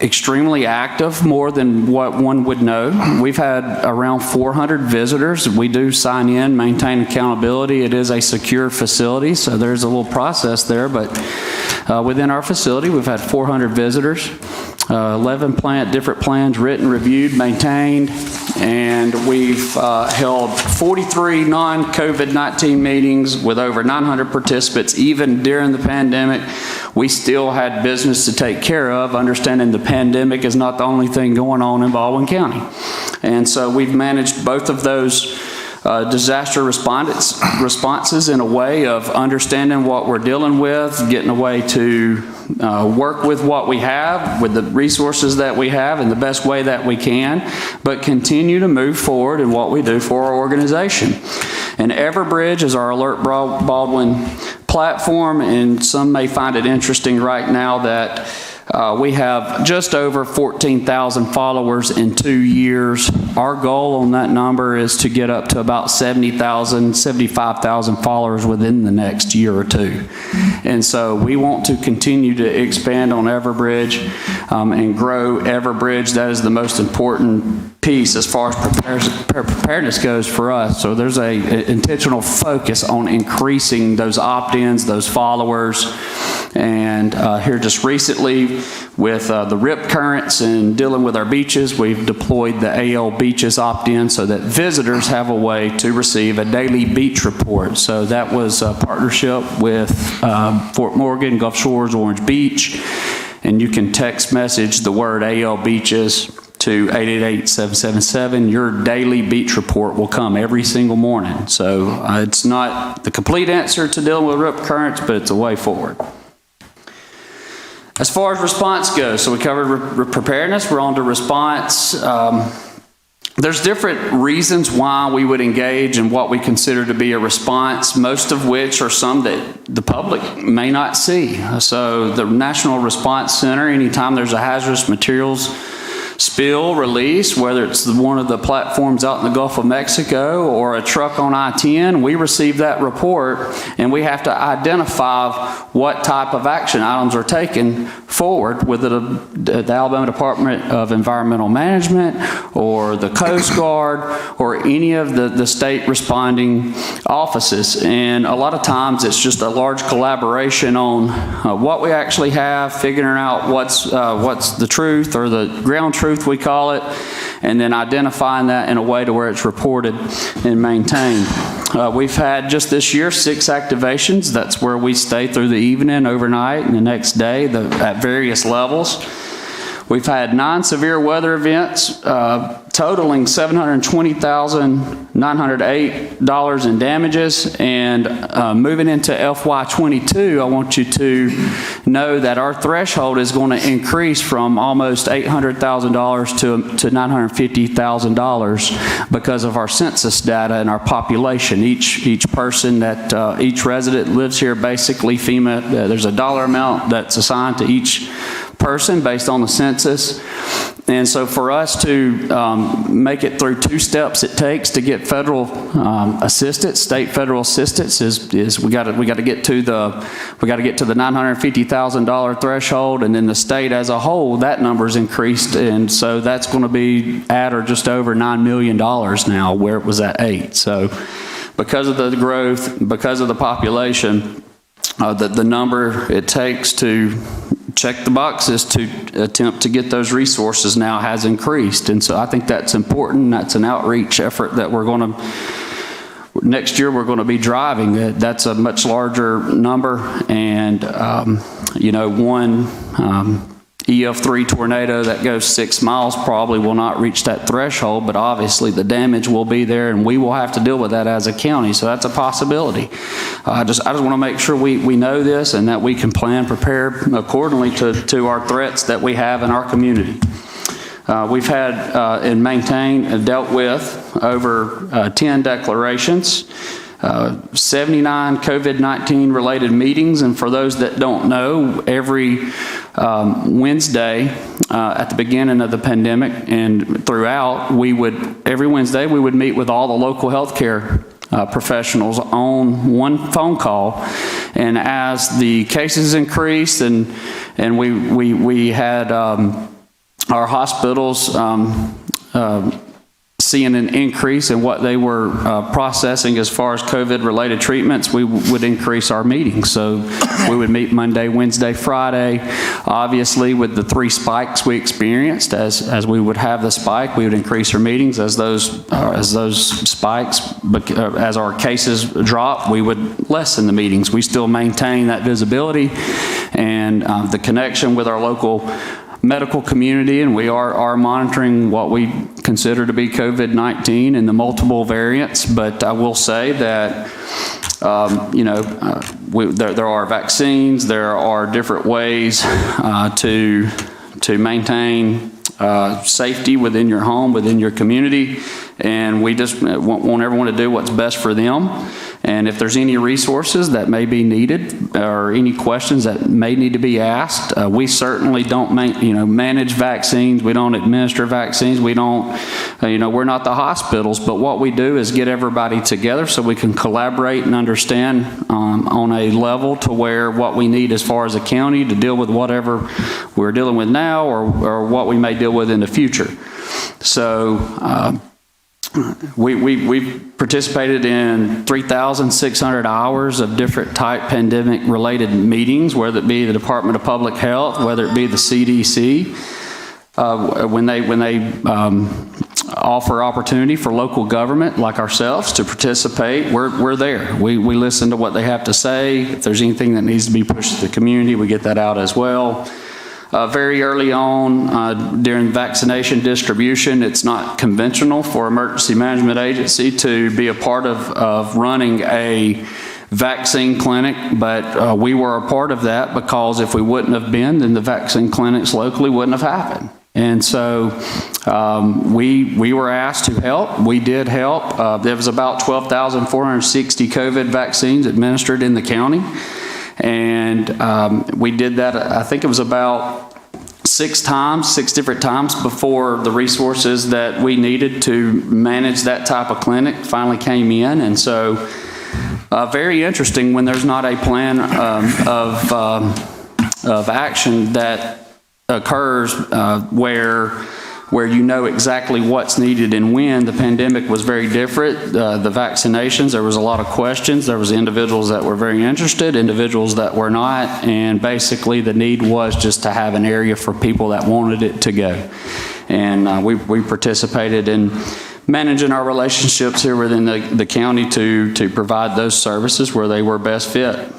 Speaker 9: extremely active, more than what one would know. We've had around 400 visitors. We do sign in, maintain accountability. It is a secure facility, so there's a little process there, but within our facility, we've had 400 visitors, 11 different plans written, reviewed, maintained, and we've held 43 non-COVID-19 meetings with over 900 participants. Even during the pandemic, we still had business to take care of, understanding the pandemic is not the only thing going on in Baldwin County. And so we've managed both of those disaster responses in a way of understanding what we're dealing with, getting a way to work with what we have, with the resources that we have in the best way that we can, but continue to move forward in what we do for our organization. And Everbridge is our Alert Baldwin platform, and some may find it interesting right now that we have just over 14,000 followers in 2 years. Our goal on that number is to get up to about 70,000, 75,000 followers within the next year or two. And so we want to continue to expand on Everbridge and grow Everbridge. That is the most important piece as far as preparedness goes for us. So there's an intentional focus on increasing those opt-ins, those followers. And here just recently with the rip currents and dealing with our beaches, we've deployed the AL Beaches opt-in so that visitors have a way to receive a daily beach report. So that was a partnership with Fort Morgan, Gulf Shores, Orange Beach. And you can text message the word AL Beaches to 888-777. Your daily beach report will come every single morning. So it's not the complete answer to dealing with rip currents, but it's a way forward. As far as response goes, so we covered preparedness, we're on to response. There's different reasons why we would engage in what we consider to be a response, most of which are some that the public may not see. So the National Response Center, anytime there's a hazardous materials spill release, whether it's one of the platforms out in the Gulf of Mexico or a truck on I-10, we receive that report and we have to identify what type of action items are taken forward with the Alabama Department of Environmental Management or the Coast Guard or any of the state responding offices. And a lot of times it's just a large collaboration on what we actually have, figuring out what's the truth or the ground truth we call it, and then identifying that in a way to where it's reported and maintained. We've had just this year 6 activations. That's where we stay through the evening, overnight, and the next day at various levels. We've had 9 severe weather events, totaling $720,908 in damages. And moving into FY22, I want you to know that our threshold is going to increase from almost $800,000 to $950,000 because of our census data and our population. Each person each resident lives here, basically FEMA, there's a dollar amount that's assigned to each person based on the census. And so for us to make it through 2 steps it takes to get federal assistance, state federal assistance is we got to get to the $950,000 threshold, and then the state as a whole, that number's increased, and so that's going to be at or just over $9 million now, where it was at 8. So because of the growth, because of the population, the number it takes to check the boxes to attempt to get those resources now has increased. And so I think that's important. That's an outreach effort that next year we're going to be driving. That's a much larger number. And, one EF3 tornado that goes 6 miles probably will not reach that threshold, but obviously the damage will be there and we will have to deal with that as a county. So that's a possibility. I just want to make sure we know this and that we can prepare accordingly to our threats that we have in our community. We've had and maintained and dealt with over 10 declarations, 79 COVID-19 related meetings, and for those that don't know, every Wednesday at the beginning of the pandemic and throughout, every Wednesday we would meet with all the local healthcare professionals on one phone call, and as the cases increased and we had our hospitals seeing an increase in what they were processing as far as COVID-related treatments, we would increase our meetings. So we would meet Monday, Wednesday, Friday. Obviously, with the 3 spikes we experienced, as we would have the spike, we would increase our meetings. As those spikes, as our cases drop, we would lessen the meetings. We still maintain that visibility and the connection with our local medical community, and we are monitoring what we consider to be COVID-19 and the multiple variants. But I will say that there are vaccines, there are different ways to maintain safety within your home, within your community, and we just want everyone to do what's best for them. And if there's any resources that may be needed or any questions that may need to be asked, we certainly don't manage vaccines. We don't administer vaccines. We don't, we're not the hospitals, but what we do is get everybody together so we can collaborate and understand on a level to where what we need as far as a county to deal with whatever we're dealing with now or what we may deal with in the future. So, We've participated in 3,600 hours of different type pandemic-related meetings, whether it be the Department of Public Health, whether it be the CDC. When they offer opportunity for local government like ourselves to participate, we're there. We listen to what they have to say. If there's anything that needs to be pushed to the community, we get that out as well. Very early on during vaccination distribution, it's not conventional for emergency management agency to be a part of running a vaccine clinic, but we were a part of that because if we wouldn't have been, then the vaccine clinics locally wouldn't have happened. And so we were asked to help. We did help. There was about 12,460 COVID vaccines administered in the county. And we did that, I think it was about 6 different times before the resources that we needed to manage that type of clinic finally came in. And so very interesting when there's not a plan of action that occurs where you know exactly what's needed and when. The pandemic was very different. The vaccinations, there was a lot of questions. There was individuals that were very interested, individuals that were not, and basically the need was just to have an area for people that wanted it to go. And we participated in managing our relationships here within the county to provide those services where they were best fit.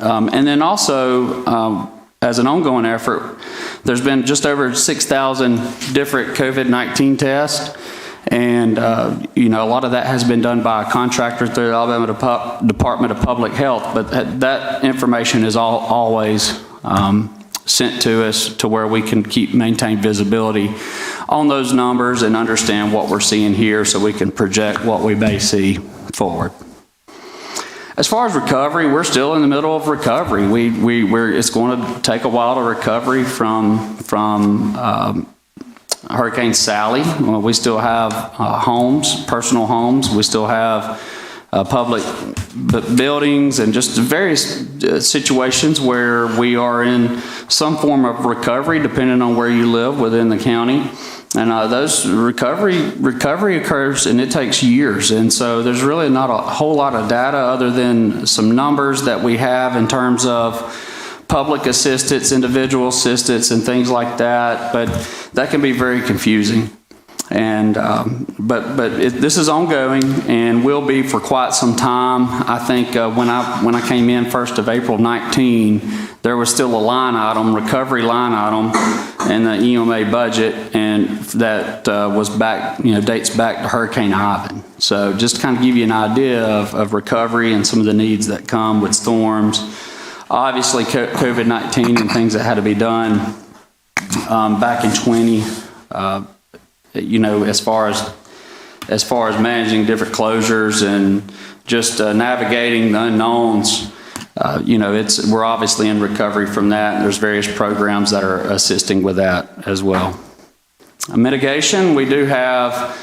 Speaker 9: And then also, as an ongoing effort, there's been just over 6,000 different COVID-19 tests, and a lot of that has been done by a contractor through the Alabama Department of Public Health, but that information is always sent to us to where we can maintain visibility on those numbers and understand what we're seeing here so we can project what we may see forward. As far as recovery, we're still in the middle of recovery. It's going to take a while to recovery from Hurricane Sally. We still have homes, personal homes. We still have public buildings and just various situations where we are in some form of recovery, depending on where you live within the county. And those recovery occurs, and it takes years. And so there's really not a whole lot of data other than some numbers that we have in terms of public assistance, individual assistance, and things like that. But that can be very confusing. And this is ongoing and will be for quite some time. I think when I came in 1st of April 19, there was still a line item, recovery line item, in the EMA budget, and that was back, dates back to Hurricane Ivan. So just to kind of give you an idea of recovery and some of the needs that come with storms. Obviously, COVID-19 and things that had to be done back in 20. As far as managing different closures and just navigating the unknowns, we're obviously in recovery from that, and there's various programs that are assisting with that as well. Mitigation, we do have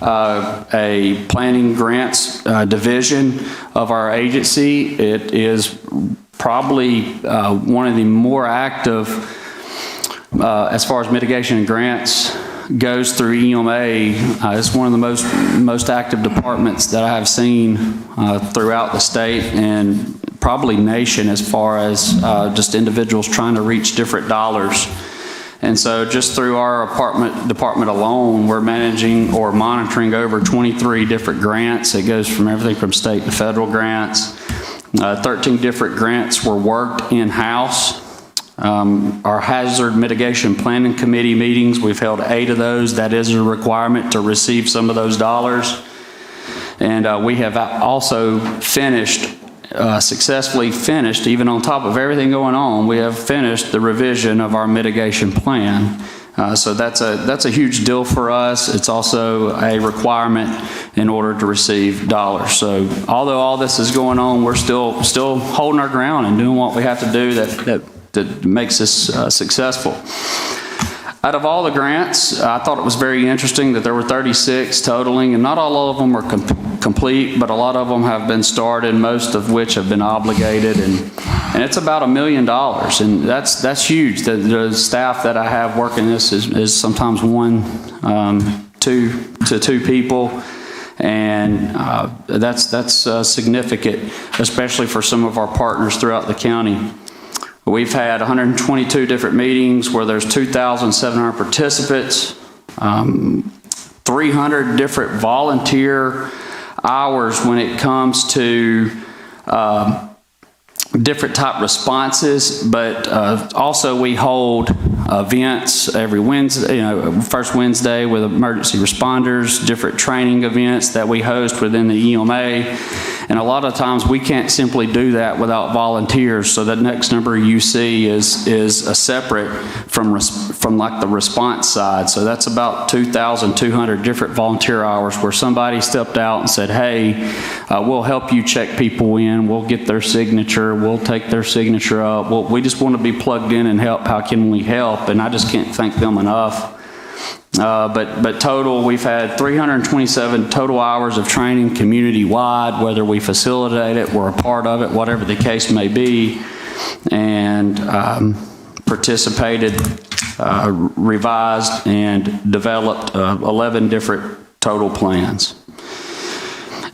Speaker 9: a planning grants division of our agency. It is probably one of the more active as far as mitigation and grants goes through EMA. It's one of the most active departments that I have seen throughout the state and probably nation, as far as just individuals trying to reach different dollars. And so just through our department alone, we're managing or monitoring over 23 different grants. It goes from everything from state to federal grants. 13 different grants were worked in-house. Our hazard mitigation planning committee meetings, we've held 8 of those. That is a requirement to receive some of those dollars. And we have also successfully finished, even on top of everything going on, we have finished the revision of our mitigation plan. So that's a huge deal for us. It's also a requirement in order to receive dollars. So although all this is going on, we're still holding our ground and doing what we have to do that makes us successful. Out of all the grants, I thought it was very interesting that there were 36 totaling, and not all of them are complete, but a lot of them have been started, most of which have been obligated, and it's about $1 million, and that's huge. The staff that I have working this is sometimes 2 people, and that's significant, especially for some of our partners throughout the county. We've had 122 different meetings where there's 2,700 participants, 300 different volunteer hours when it comes to different type responses, but also we hold events every Wednesday, first Wednesday with emergency responders, different training events that we host within the EMA. And a lot of times we can't simply do that without volunteers. So that next number you see is a separate from like the response side. So that's about 2,200 different volunteer hours where somebody stepped out and said, hey, we'll help you check people in. We'll get their signature. We'll take their signature up. We just want to be plugged in and help. How can we help? And I just can't thank them enough. But total, we've had 327 total hours of training community-wide, whether we facilitate it, we're a part of it, whatever the case may be, and participated, revised, and developed 11 different total plans.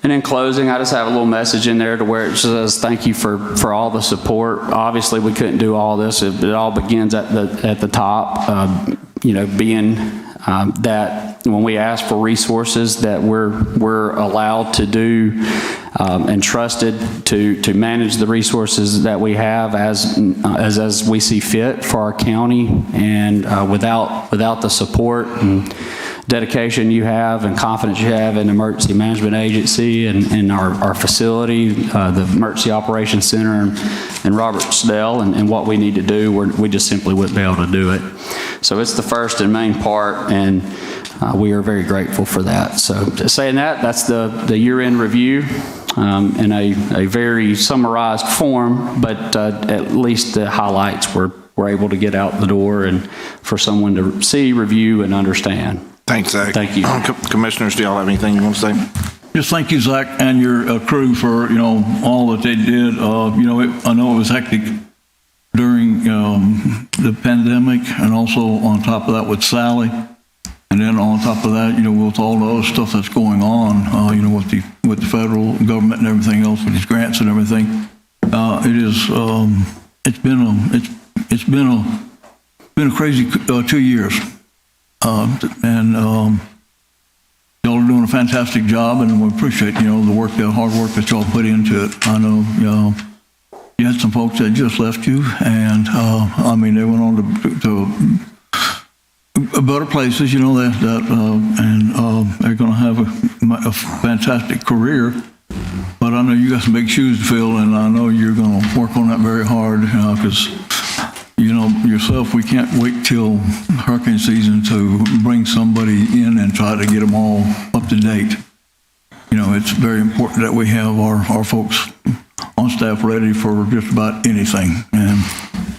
Speaker 9: And in closing, I just have a little message in there to where it says thank you for all the support. Obviously, we couldn't do all this. It all begins at the top, being that when we ask for resources that we're allowed to do and trusted to manage the resources that we have as we see fit for our county, and without the support and dedication you have and confidence you have in the Emergency Management Agency and our facility, the Emergency Operations Center and Robert Snell and what we need to do, we just simply wouldn't be able to do it. So it's the first and main part, and we are very grateful for that. So saying that's the year-end review in a very summarized form, but at least the highlights we're able to get out the door and for someone to see, review, and understand.
Speaker 1: Thanks, Zach.
Speaker 9: Thank you.
Speaker 1: Commissioners, do y'all have anything you want to say?
Speaker 4: Just thank you, Zach, and your crew for, all that they did. I know it was hectic during the pandemic, and also on top of that with Sally. And then on top of that, with all the other stuff that's going on, with the federal government and everything else, with these grants and everything, it's been a crazy 2 years. And y'all are doing a fantastic job, and we appreciate, the hard work that y'all put into it. I know, you had some folks that just left you, and they went on to better places, and they're going to have a fantastic career. But I know you got some big shoes to fill, and I know you're going to work on that very hard, because yourself, we can't wait till hurricane season to bring somebody in and try to get them all up to date. It's very important that we have our folks on staff ready for just about anything. And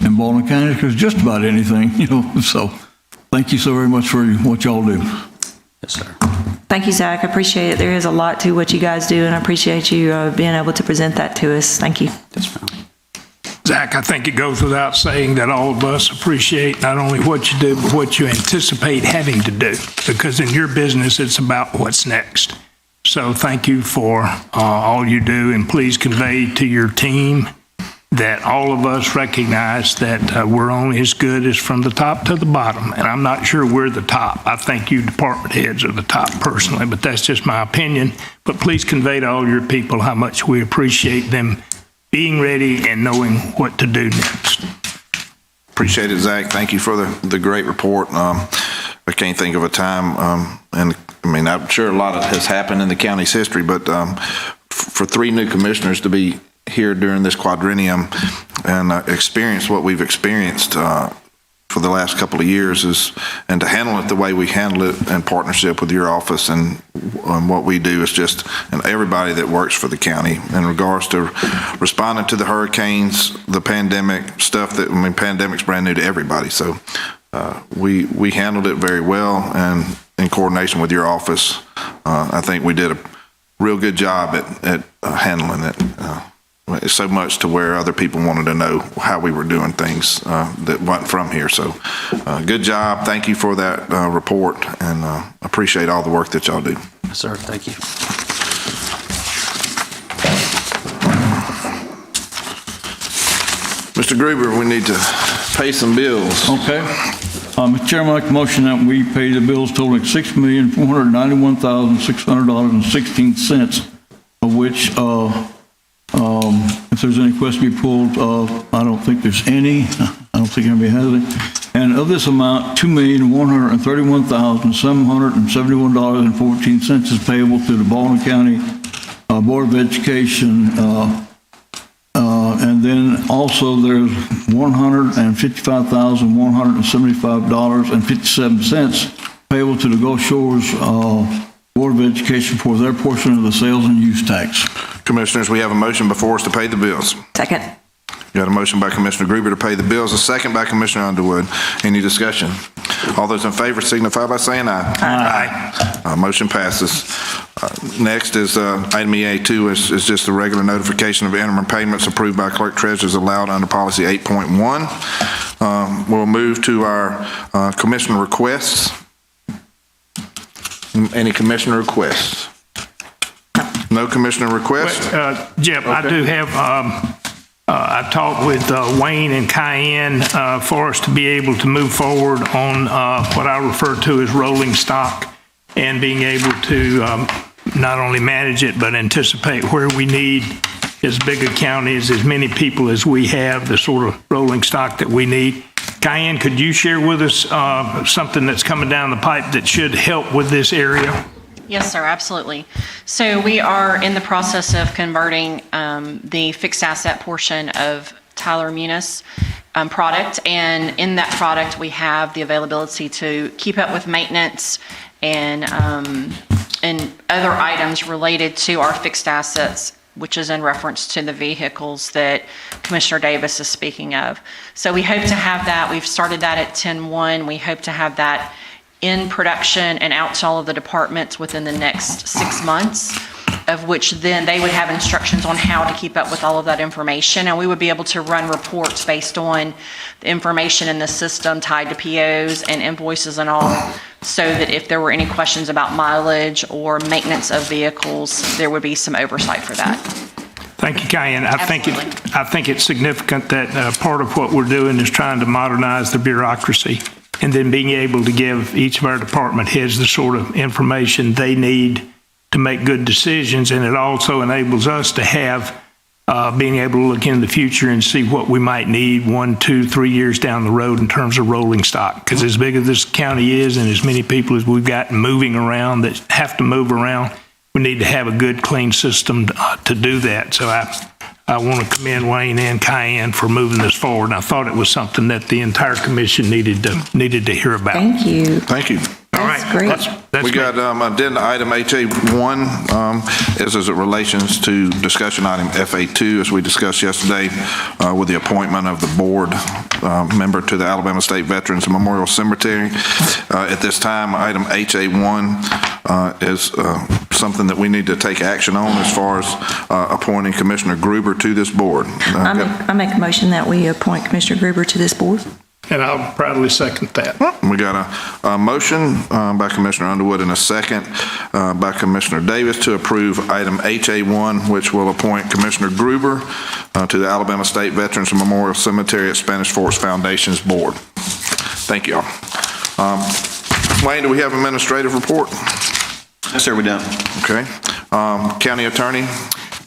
Speaker 4: in Baldwin County, it's just about anything, So thank you so very much for what y'all do.
Speaker 9: Yes, sir.
Speaker 5: Thank you, Zach. I appreciate it. There is a lot to what you guys do, and I appreciate you being able to present that to us. Thank you.
Speaker 9: Yes, ma'am.
Speaker 8: Zach, I think it goes without saying that all of us appreciate not only what you do, but what you anticipate having to do, because in your business, it's about what's next. So thank you for all you do, and please convey to your team that all of us recognize that we're only as good as from the top to the bottom, and I'm not sure we're the top. I think you department heads are the top personally, but that's just my opinion. But please convey to all your people how much we appreciate them being ready and knowing what to do next.
Speaker 1: Appreciate it, Zach. Thank you for the great report. I can't think of a time, and I mean, I'm sure a lot has happened in the county's history, but for 3 new commissioners to be here during this quadrennium and experience what we've experienced for the last couple of years and to handle it the way we handle it in partnership with your office and what we do is just, and everybody that works for the county in regards to responding to the hurricanes, the pandemic stuff pandemic's brand new to everybody. So we handled it very well, and in coordination with your office, I think we did a real good job at handling it. So much to where other people wanted to know how we were doing things that wasn't from here. So good job. Thank you for that report, and appreciate all the work that y'all do.
Speaker 9: Yes, sir. Thank you.
Speaker 1: Mr. Gruber, we need to pay some bills.
Speaker 4: Okay. Mr. Chairman, I'd like a motion that we pay the bills totaling $6,491,600.16, of which if there's any question to be pulled, I don't think there's any. I don't think anybody has any. And of this amount, $2,131,771.14 is payable to the Baldwin County Board of Education. And then also there's $155,175.57 payable to the Gulf Shores Board of Education for their portion of the sales and use tax.
Speaker 1: Commissioners, we have a motion before us to pay the bills.
Speaker 5: Second.
Speaker 1: You got a motion by Commissioner Gruber to pay the bills, a second by Commissioner Underwood. Any discussion? All those in favor signify by saying aye. Aye. Motion passes. Next is item EA2 is just a regular notification of interim payments approved by clerk treasurer as allowed under policy 8.1. We'll move to our commissioner requests. Any commissioner requests? No commissioner requests?
Speaker 8: Jeff, I do have, I talked with Wayne and Cayenne for us to be able to move forward on what I refer to as rolling stock and being able to not only manage it, but anticipate where we need as big a county as many people as we have, the sort of rolling stock that we need. Cayenne, could you share with us something that's coming down the pipe that should help with this area?
Speaker 10: Yes, sir, absolutely. So we are in the process of converting the fixed asset portion of Tyler Munis product. And in that product, we have the availability to keep up with maintenance and other items related to our fixed assets, which is in reference to the vehicles that Commissioner Davis is speaking of. So we hope to have that. We've started that at 10-1. We hope to have that in production and out to all of the departments within the next 6 months, of which then they would have instructions on how to keep up with all of that information. And we would be able to run reports based on the information in the system tied to POs and invoices and all, so that if there were any questions about mileage or maintenance of vehicles, there would be some oversight for that.
Speaker 8: Thank you, Cayenne. I think it's significant that part of what we're doing is trying to modernize the bureaucracy, and then being able to give each of our department heads the sort of information they need to make good decisions. And it also enables us to have being able to look into the future and see what we might need 1, 2, 3 years down the road in terms of rolling stock. Because as big as this county is and as many people as we've got moving around that have to move around, we need to have a good, clean system to do that. So I I want to commend Wayne and Cayenne for moving this forward. And I thought it was something that the entire commission needed to hear about.
Speaker 5: Thank you.
Speaker 1: Thank you.
Speaker 8: All right.
Speaker 5: That's great.
Speaker 8: That's
Speaker 1: We
Speaker 8: me.
Speaker 1: got addenda item HA1 is as it relations to discussion item FA2, as we discussed yesterday, with the appointment of the board member to the Alabama State Veterans Memorial Cemetery. At this time, item HA1 is something that we need to take action on as far as appointing Commissioner Gruber to this board.
Speaker 5: I make a motion that we appoint Commissioner Gruber to this board.
Speaker 8: And I'll proudly second that.
Speaker 1: We got a motion by Commissioner Underwood and a second by Commissioner Davis to approve item HA1, which will appoint Commissioner Gruber to the Alabama State Veterans Memorial Cemetery at Spanish Forks Foundation's board. Thank you all. Wayne, do we have administrative report?
Speaker 11: Yes, sir, we don't.
Speaker 1: Okay. County Attorney?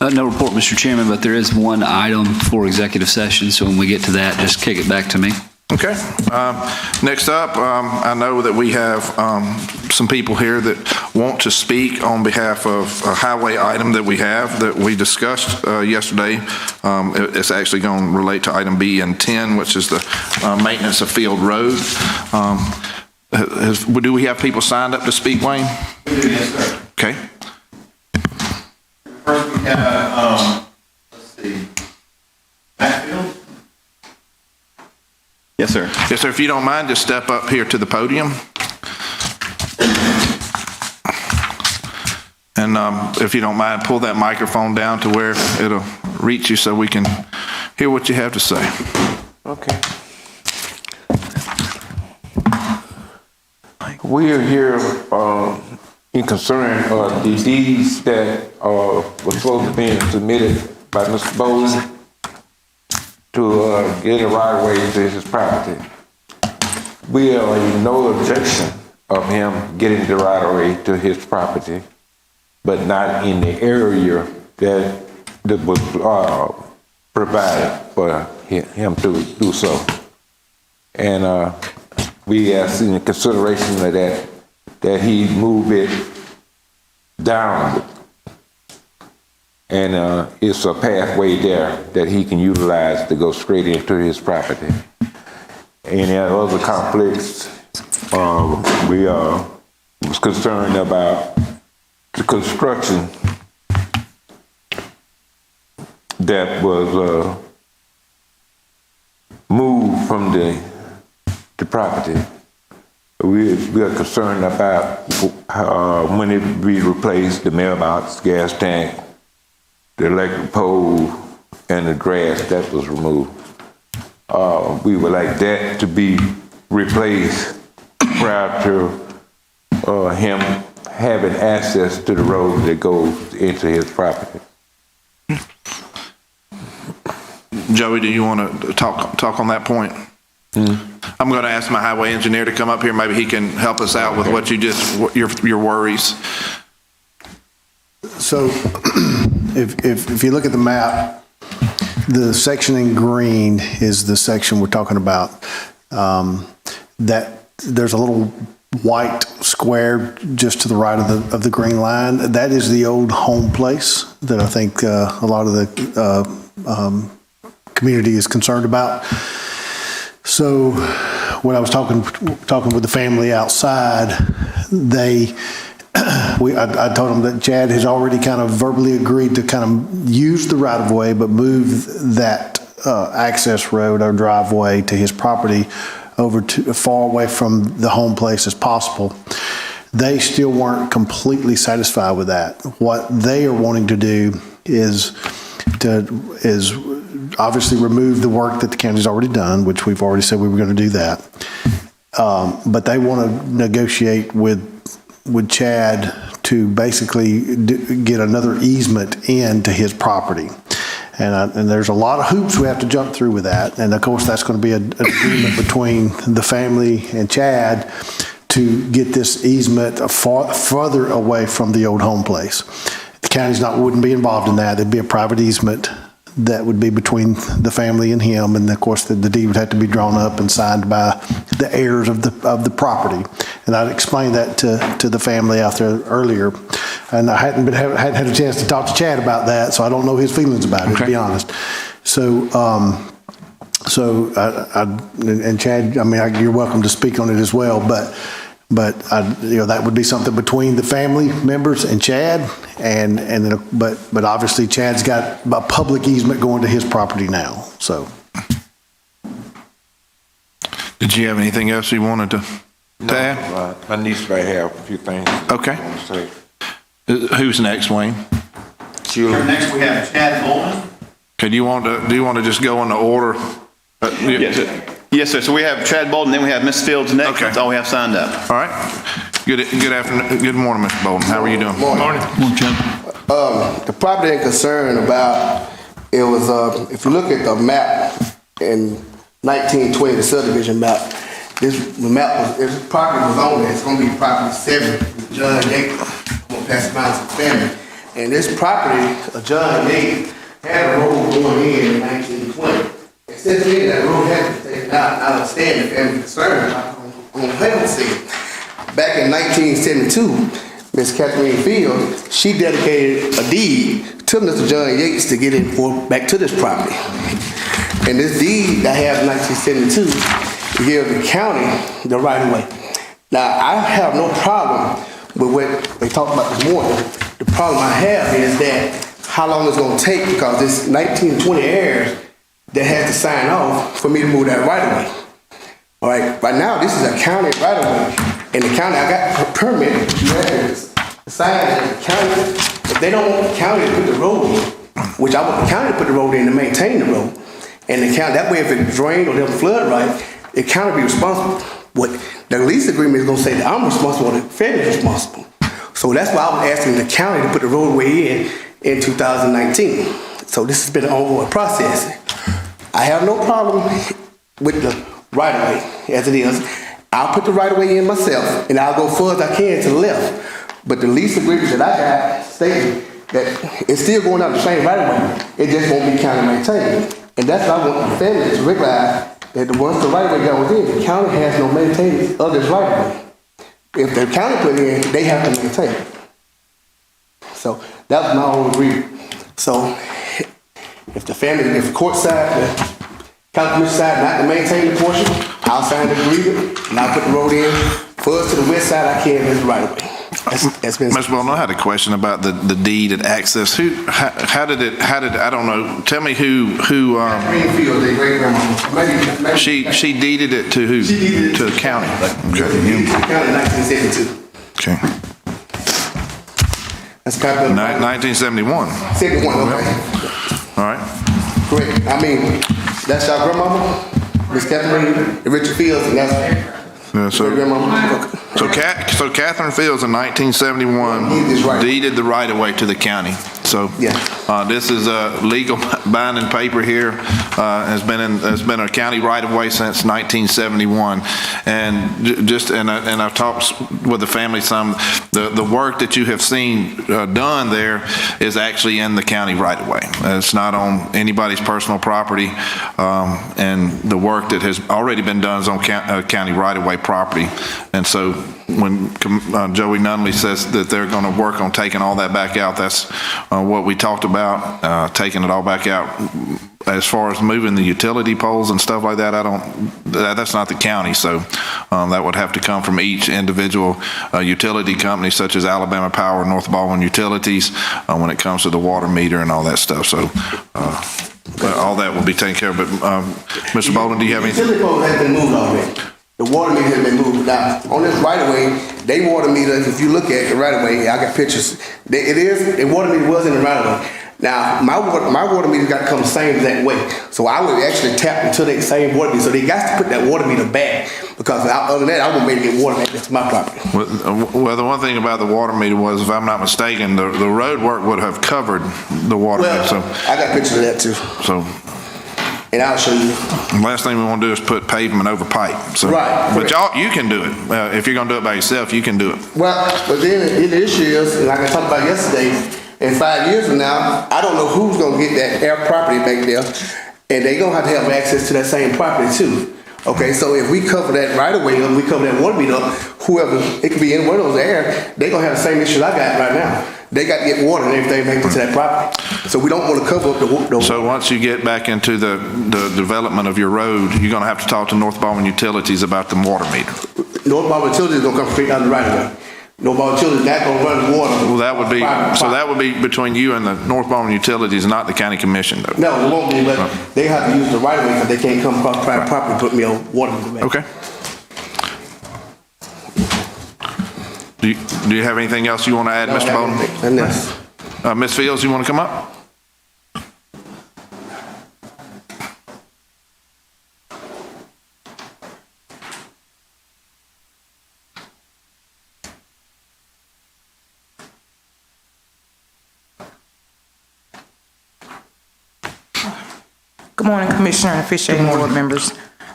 Speaker 11: No report, Mr. Chairman, but there is one item for executive session, so when we get to that, just kick it back to me.
Speaker 1: Okay. Next up, I know that we have some people here that want to speak on behalf of a highway item that we have that we discussed yesterday. It's actually going to relate to item B and 10, which is the maintenance of field road. Do we have people signed up to speak, Wayne?
Speaker 6: Yes, sir.
Speaker 1: Okay.
Speaker 6: First, we have, let's see, backfield.
Speaker 11: Yes, sir.
Speaker 1: Yes, sir. If you don't mind, just step up here to the podium. And if you don't mind, pull that microphone down to where it'll reach you so we can hear what you have to say.
Speaker 12: Okay. We are here in concern of the deeds that were supposed to be submitted by Mr. Baldwin to get a right-of-way to his property. We are in no objection of him getting the right-of-way to his property, but not in the area that was provided for him to do so. And we ask in consideration of that he move it down. And it's a pathway there that he can utilize to go straight into his property. Any other conflicts, we was concerned about the construction that was moved from the property. We are concerned about when it be replaced, the mailbox, gas tank, the electric pole, and the grass that was removed. We would like that to be replaced prior to him having access to the road that goes into his property.
Speaker 1: Joey, do you want to talk on that point? I'm going to ask my highway engineer to come up here. Maybe he can help us out with what you just, your worries.
Speaker 13: So if you look at the map, the section in green is the section we're talking about. That there's a little white square just to the right of the green line. That is the old home place that I think a lot of the community is concerned about. So when I was talking with the family outside, I told them that Chad has already kind of verbally agreed to kind of use the right of way, but move that access road or driveway to his property over to far away from the home place as possible. They still weren't completely satisfied with that. What they are wanting to do is obviously remove the work that the county's already done, which we've already said we were going to do that. But they want to negotiate with Chad to basically get another easement into his property. And there's a lot of hoops we have to jump through with that. And of course, that's going to be an agreement between the family and Chad to get this easement further away from the old home place. The county's wouldn't be involved in that. There'd be a private easement that would be between the family and him, and of course the deed would have to be drawn up and signed by the heirs of the property. And I'd explained that to the family out there earlier. And I hadn't had a chance to talk to Chad about that, so I don't know his feelings about it, to be honest. So, and Chad, I mean, you're welcome to speak on it as well, but that would be something between the family members and Chad, and then, but obviously Chad's got a public easement going to his property now, so.
Speaker 1: Did you have anything else you wanted to add?
Speaker 12: My niece might have a few things.
Speaker 1: Okay.
Speaker 12: I want to say.
Speaker 1: Who's next, Wayne?
Speaker 6: Next, we have Chad Baldwin.
Speaker 1: Okay, do you want to just go in the order?
Speaker 14: Yes, sir. Yes, sir. So we have Chad Baldwin, then we have Ms. Fields next.
Speaker 1: Okay.
Speaker 14: That's all we have signed up.
Speaker 1: All right. Good afternoon. Good morning, Mr. Bolden. How are you doing?
Speaker 8: Morning.
Speaker 15: The property in concern about, it was, if you look at the map in 1920, the subdivision map, this property was on there. It's going to be property 7, John Yates. I'm going to pass it around to the family. And this property, John Yates, had a road going in 1920. And since then, that road has been taken out. I understand the family concern on Havenstein. Back in 1972, Miss Catherine Fields, she dedicated a deed to Mr. John Yates to get it back to this property. And this deed I have in 1972 gives the county the right of way. Now, I have no problem with what they talked about this morning. The problem I have is that how long it's going to take, because this 1920 heirs that has to sign off for me to move that right of way. All right, right now this is a county right of way, and the county, I got a permit, you have to sign that the county, if they don't want the county to put the road in, which I want the county to put the road in to maintain the road, and the county, that way if it drained or doesn't flood right, the county be responsible. What the lease agreement is going to say that I'm responsible, or the family's responsible. So that's why I was asking the county to put the roadway in 2019. So this has been an ongoing process. I have no problem with the right-of-way as it is. I'll put the right-of-way in myself, and I'll go far as I can to the left. But the lease agreement that I got states that it's still going out the same right-of-way. It just won't be county maintained. And that's why I want the family to realize that once the right-of-way goes in, the county has no maintenance of this right-of-way. If the county put it in, they have to maintain it. So that's my whole agreement. So if the court side, the county commission side not to maintain the portion, I'll sign the agreement and I'll put the road in. First to the west side I can, is the right of way. That's been.
Speaker 1: Mr. Bolden, I had a question about the deed and access. How did I don't know, tell me who
Speaker 15: Greenfield, their great grandma.
Speaker 1: she deeded it to who?
Speaker 15: She deeded it
Speaker 1: to the county.
Speaker 15: She deeded it to the county in 1972.
Speaker 1: Okay.
Speaker 15: That's a copy of
Speaker 1: 1971.
Speaker 15: 71, okay.
Speaker 1: All right.
Speaker 15: Great. I mean, that's our grandmama, Miss Catherine Richard Fields, and that's
Speaker 1: So
Speaker 15: grandmama.
Speaker 1: So Catherine Fields in 1971 deeded the right-of-way to the county. So this is a legal binding paper here. Has been a county right-of-way since 1971, and I've talked with the family some. The work that you have seen done there is actually in the county right-of-way. It's not on anybody's personal property, and the work that has already been done is on county right-of-way property. And so when Joey Nunley says that they're going to work on taking all that back out, that's what we talked about, taking it all back out. As far as moving the utility poles and stuff like that, that's not the county, so that would have to come from each individual utility company, such as Alabama Power, North Baldwin Utilities, when it comes to the water meter and all that stuff. So all that will be taken care of. But Mr. Baldwin, do you have anything?
Speaker 15: The utility pole has been moved already. The water meter has been moved. Now, on this right-of-way, they water meters, if you look at the right-of-way, I got pictures. The water meter was in the right-of-way. Now, my water meter got to come the same exact way. So I would actually tap into the same water meter. So they got to put that water meter back, because other than that, I wouldn't be able to get water back into my property.
Speaker 1: Well, the one thing about the water meter was, if I'm not mistaken, the road work would have covered the water meter. So
Speaker 15: I got pictures of that too.
Speaker 1: So.
Speaker 15: And I'll show you.
Speaker 1: The last thing we want to do is put pavement over pipe. So,
Speaker 15: right.
Speaker 1: But you can do it. If you're going to do it by yourself, you can do it.
Speaker 15: Well, but then the issue is, like I talked about yesterday, in 5 years from now, I don't know who's going to get that air property back there, and they're going to have to have access to that same property too. Okay, so if we cover that right away, and we cover that water meter up, whoever, it could be any one of those air, they're going to have the same issue I got right now. they got to get water and everything make it to that property. So we don't want to cover up the
Speaker 1: So once you get back into the development of your road, you're going to have to talk to North Baldwin Utilities about the water meter.
Speaker 15: North Baldwin Utilities is going to come straight down the right of way. North Baldwin Utilities not going to run water.
Speaker 1: Well, that would be between you and the North Baldwin Utilities, not the county commission, though.
Speaker 15: No, it won't be, but they have to use the right of way because they can't come across private property and put me on water.
Speaker 1: Okay. Do you have anything else you want to add, Mr. Baldwin? Ms. Fields, you want to come up?
Speaker 16: Good morning, Commissioner and officiating board members.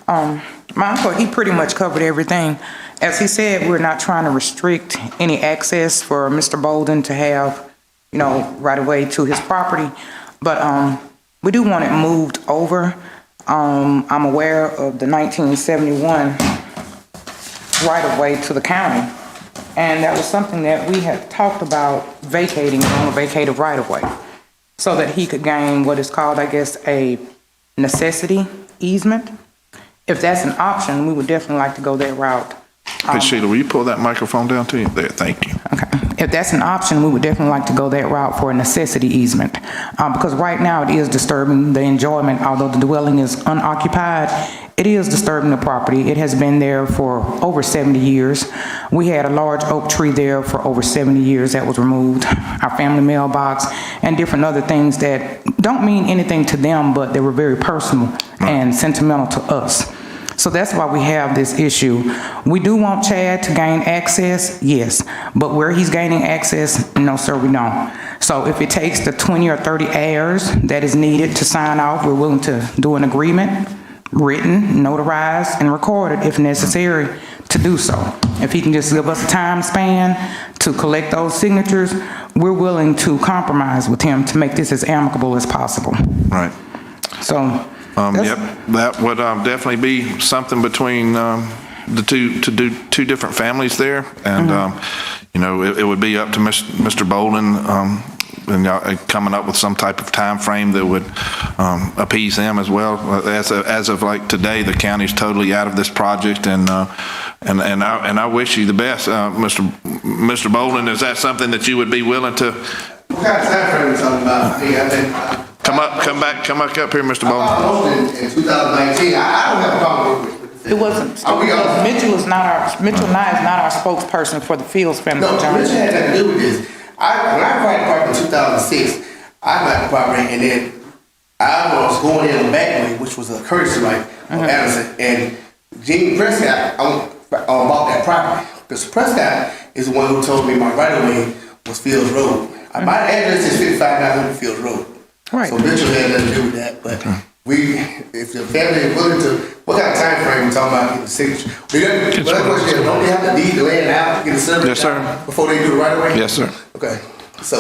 Speaker 16: My uncle, he pretty much covered everything. As he said, we're not trying to restrict any access for Mr. Baldwin to have, right away to his property, but we do want it moved over. I'm aware of the 1971 right of way to the county, and that was something that we had talked about vacating on a vacated right of way, so that he could gain what is called, I guess, a necessity easement. If that's an option, we would definitely like to go that route.
Speaker 1: Hey, Sheila, will you pull that microphone down to you? There, thank you.
Speaker 16: Okay. If that's an option, we would definitely like to go that route for a necessity easement. Because right now it is disturbing the enjoyment, although the dwelling is unoccupied, it is disturbing the property. It has been there for over 70 years. We had a large oak tree there for over 70 years that was removed, our family mailbox, and different other things that don't mean anything to them, but they were very personal and sentimental to us. So that's why we have this issue. We do want Chad to gain access, yes, but where he's gaining access, no, sir, we don't. So if it takes the 20 or 30 heirs that is needed to sign off, we're willing to do an agreement, written, notarized, and recorded if necessary to do so. If he can just give us a time span to collect those signatures, we're willing to compromise with him to make this as amicable as possible.
Speaker 1: Right.
Speaker 16: So.
Speaker 1: Yep, that would definitely be something between the two different families there, and it would be up to Mr. Baldwin and coming up with some type of time frame that would appease them as well. As of like today, the county's totally out of this project, and I wish you the best, Mr. Baldwin. Is that something that you would be willing to?
Speaker 15: What kind of time frame are we talking about?
Speaker 1: Come back up here, Mr. Baldwin.
Speaker 15: In 2019, I don't have a problem with it.
Speaker 16: It wasn't. Mitchell is not our spokesperson for the Fields family.
Speaker 15: No, Mitchell had nothing to do with this. When I acquired the property in 2006, I acquired the property, and then I was going in the back way, which was a courtesy right of Anderson, and Gene Prescott bought that property. Mr. Prescott is the one who told me my right of way was Fields Road. My address is 5500 Fields Road.
Speaker 16: Right.
Speaker 15: So Mitchell had nothing to do with that, but if the family is willing to, what kind of time frame we talking about getting the signature? Don't they have to deed the land out to get a survey?
Speaker 1: Yes, sir.
Speaker 15: Before they do the right of way?
Speaker 1: Yes, sir.
Speaker 15: Okay, so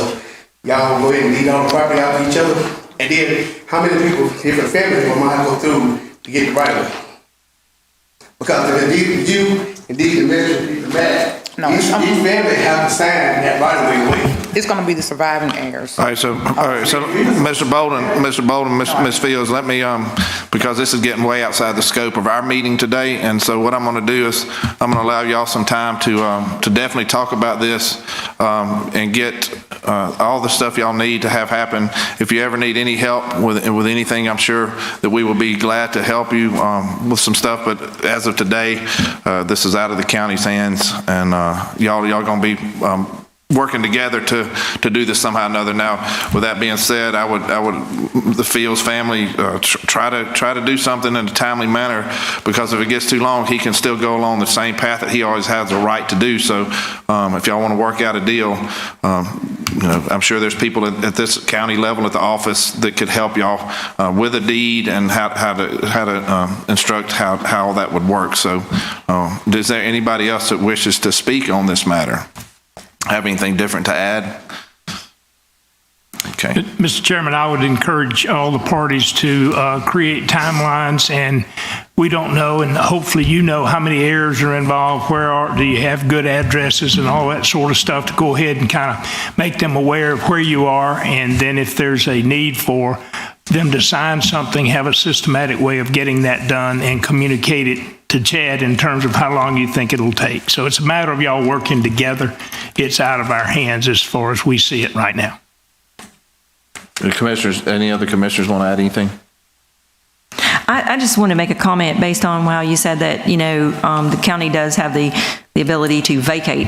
Speaker 15: y'all go ahead and deed all the property out to each other, and then how many people, different families, will might go through to get the right of way? Because if they deed to you and deed to Mitchell, deed to Matt, each family have to sign that right of way.
Speaker 16: It's going to be the surviving heirs.
Speaker 1: All right, so Mr. Baldwin, Ms. Fields, let me, because this is getting way outside the scope of our meeting today, and so what I'm going to do is I'm going to allow y'all some time to definitely talk about this and get all the stuff y'all need to have happen. If you ever need any help with anything, I'm sure that we will be glad to help you with some stuff. But as of today, this is out of the county's hands, and y'all going to be working together to do this somehow or another. Now, with that being said, the Fields family try to do something in a timely manner, because if it gets too long, he can still go along the same path that he always has a right to do. So, if y'all want to work out a deal, I'm sure there's people at this county level at the office that could help y'all with a deed and how to instruct how that would work. So, is there anybody else that wishes to speak on this matter? Have anything different to add? Okay.
Speaker 8: Mr. Chairman, I would encourage all the parties to create timelines and we don't know, and hopefully you know how many errors are involved, do you have good addresses and all that sort of stuff to go ahead and kind of make them aware of where you are, and then if there's a need for them to sign something, have a systematic way of getting that done and communicate it to Chad in terms of how long you think it'll take. So it's a matter of y'all working together. It's out of our hands as far as we see it right now.
Speaker 1: Commissioners, any other commissioners want to add anything?
Speaker 5: I just want to make a comment based on how you said that, the county does have the ability to vacate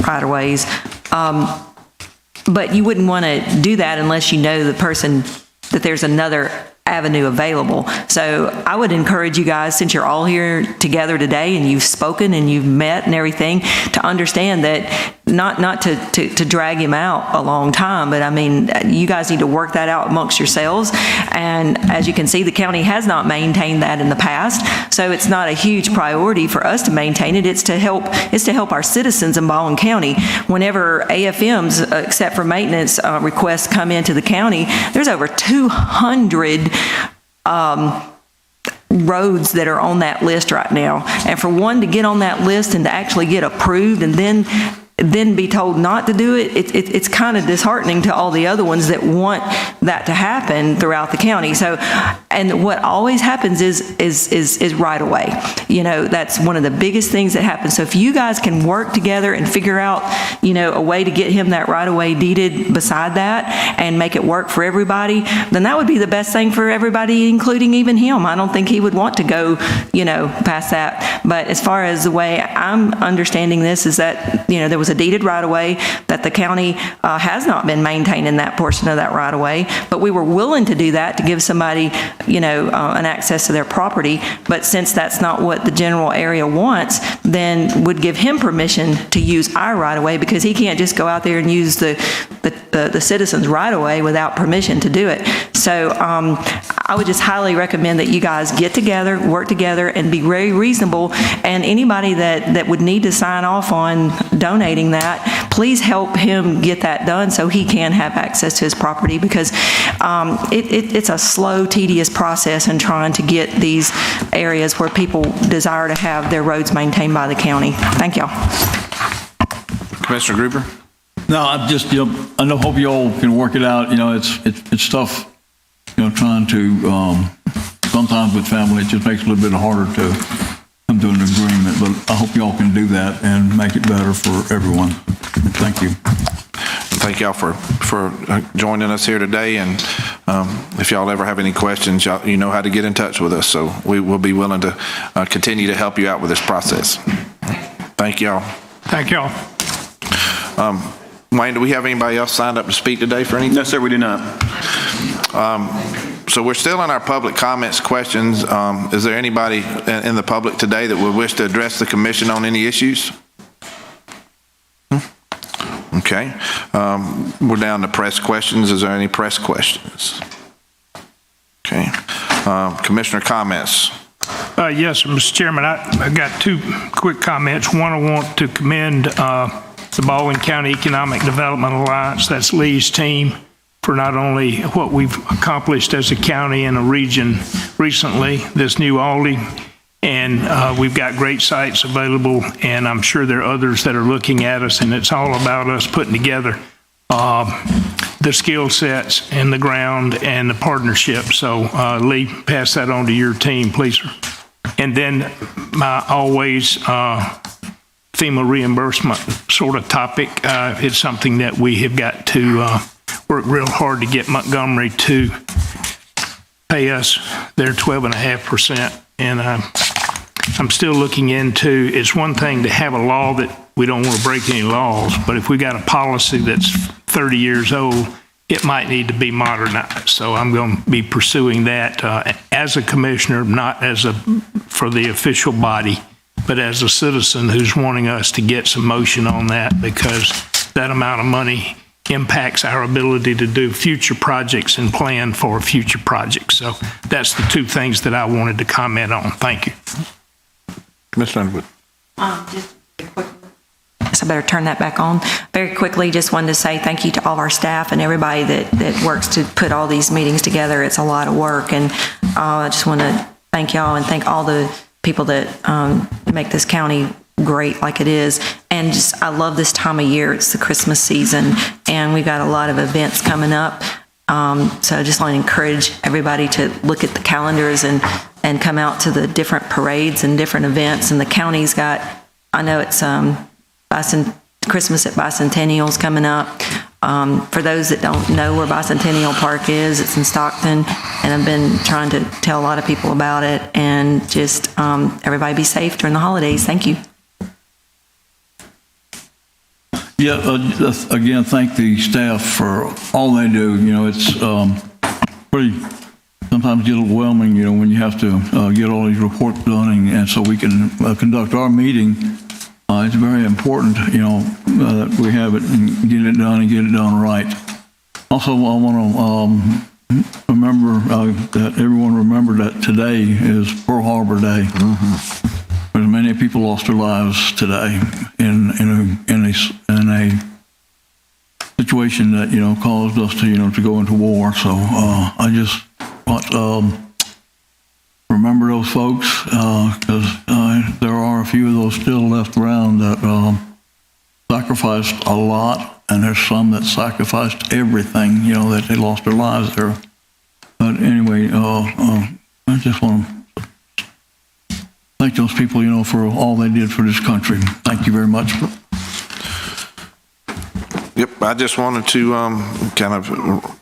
Speaker 5: right-of-ways. But you wouldn't want to do that unless you know the person, that there's another avenue available. So I would encourage you guys, since you're all here together today and you've spoken and you've met and everything, to understand that not to drag him out a long time, but I mean, you guys need to work that out amongst yourselves. And as you can see, the county has not maintained that in the past, so it's not a huge priority for us to maintain it. It's to help our citizens in Baldwin County. Whenever AFMs, except for maintenance requests, come into the county, there's over 200 roads that are on that list right now. And for one to get on that list and to actually get approved and then be told not to do it, it's kind of disheartening to all the other ones that want that to happen throughout the county. So, and what always happens is right away. That's one of the biggest things that happens. So if you guys can work together and figure out, a way to get him that right away deeded beside that and make it work for everybody, then that would be the best thing for everybody, including even him. I don't think he would want to go, past that. But as far as the way I'm understanding this is that, there was a deeded right-of-way, that the county has not been maintaining that portion of that right-of-way, but we were willing to do that to give somebody, an access to their property. But since that's not what the general area wants, then would give him permission to use our right-of-way, because he can't just go out there and use the citizens' right-of-way without permission to do it. So I would just highly recommend that you guys get together, work together, and be very reasonable. And anybody that would need to sign off on donating that, please help him get that done so he can have access to his property, because it's a slow, tedious process in trying to get these areas where people desire to have their roads maintained by the county. Thank y'all.
Speaker 1: Commissioner Gruber?
Speaker 4: No, I'm just, I hope you all can work it out. It's tough, trying to, sometimes with family, it just makes it a little bit harder to come to an agreement, but I hope y'all can do that and make it better for everyone. Thank you.
Speaker 1: Thank y'all for joining us here today, and if y'all ever have any questions, you know how to get in touch with us, so we will be willing to continue to help you out with this process. Thank y'all.
Speaker 8: Thank y'all.
Speaker 1: Wayne, do we have anybody else signed up to speak today for anything?
Speaker 14: No, sir, we do not.
Speaker 1: So we're still in our public comments questions. Is there anybody in the public today that would wish to address the commission on any issues? Okay. We're down to press questions. Is there any press questions? Okay. Commissioner comments.
Speaker 8: Yes, Mr. Chairman, I got two quick comments. One, I want to commend the Baldwin County Economic Development Alliance, that's Lee's team, for not only what we've accomplished as a county and a region recently, this new Aldi, and we've got great sites available, and I'm sure there are others that are looking at us, and it's all about us putting together the skill sets and the ground and the partnership. So Lee, pass that on to your team, please, sir. And then my always FEMA reimbursement sort of topic. It's something that we have got to work real hard to get Montgomery to pay us their 12.5%. And I'm still looking into, it's one thing to have a law that we don't want to break any laws, but if we got a policy that's 30 years old, it might need to be modernized. So I'm going to be pursuing that as a commissioner, not for the official body, but as a citizen who's wanting us to get some motion on that, because that amount of money impacts our ability to do future projects and plan for future projects. So that's the two things that I wanted to comment on. Thank you.
Speaker 1: Commissioner Underwood.
Speaker 5: Just quickly. So I better turn that back on. Very quickly, just wanted to say thank you to all of our staff and everybody that works to put all these meetings together. It's a lot of work, and I just want to thank y'all and thank all the people that make this county great like it is. And just, I love this time of year. It's the Christmas season, and we've got a lot of events coming up. So I just want to encourage everybody to look at the calendars and come out to the different parades and different events. And the county's got, I know it's Christmas at Bicentennial's coming up. For those that don't know where Bicentennial Park is, it's in Stockton, and I've been trying to tell a lot of people about it. And just everybody be safe during the holidays. Thank you.
Speaker 4: Yeah, again, thank the staff for all they do. You know, it's pretty, sometimes get overwhelming, you know, when you have to get all these reports done, and so we can conduct our meeting. It's very important, you know, that we have it and get it done and get it done right. Also, I want to remember that everyone remember that today is Pearl Harbor Day. Mm-hmm. Many people lost their lives today in a situation that, you know, caused us to, you know, to go into war. So I just want remember those folks, because there are a few of those still left around that sacrificed a lot, and there's some that sacrificed everything, you know, that they lost their lives there. But anyway, I just want to thank those people, you know, for all they did for this country. Thank you very much.
Speaker 1: Yep, I just wanted to kind of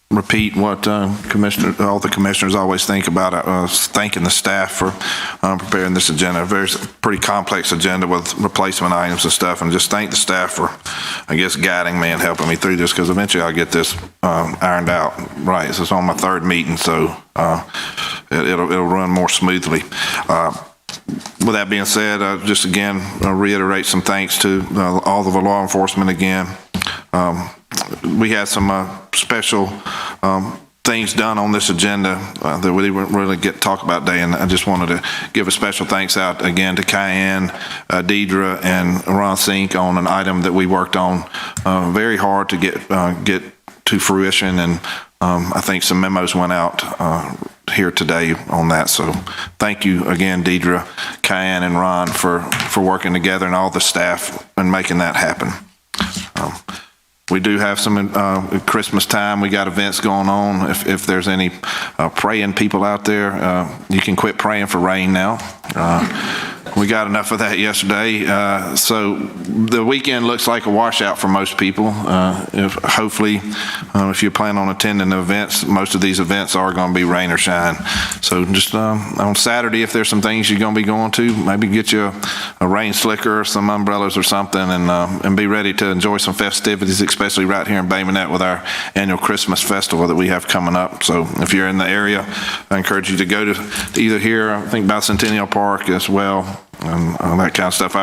Speaker 1: repeat what all the commissioners always think about, thanking the staff for preparing this agenda. Pretty complex agenda with replacement items and stuff, and just thank the staff for, I guess, guiding me and helping me through this, because eventually I'll get this ironed out right. So it's on my third meeting, so it'll run more smoothly. With that being said, just again, reiterate some thanks to all of the law enforcement again. We had some special things done on this agenda that we didn't really get to talk about today, and I just wanted to give a special thanks out again to Cayenne, Deidre, and Ron Sink on an item that we worked on very hard to get to fruition, and I think some memos went out here today on that. So thank you again, Deidre, Cayenne, and Ron for working together, and all the staff and making that happen. We do have some Christmas time. We got events going on. If there's any praying people out there, you can quit praying for rain now. We got enough of that yesterday. So the weekend looks like a washout for most people. Hopefully, if you plan on attending the events, most of these events are going to be rain or shine. So just on Saturday, if there's some things you're going to be going to, maybe get you a rain slicker or some umbrellas or something, and be ready to enjoy some festivities, especially right here in Bay Minette with our annual Christmas festival that we have coming up. So if you're in the area, I encourage you to go to either here, I think Bicentennial Park as well, and all that kind of stuff.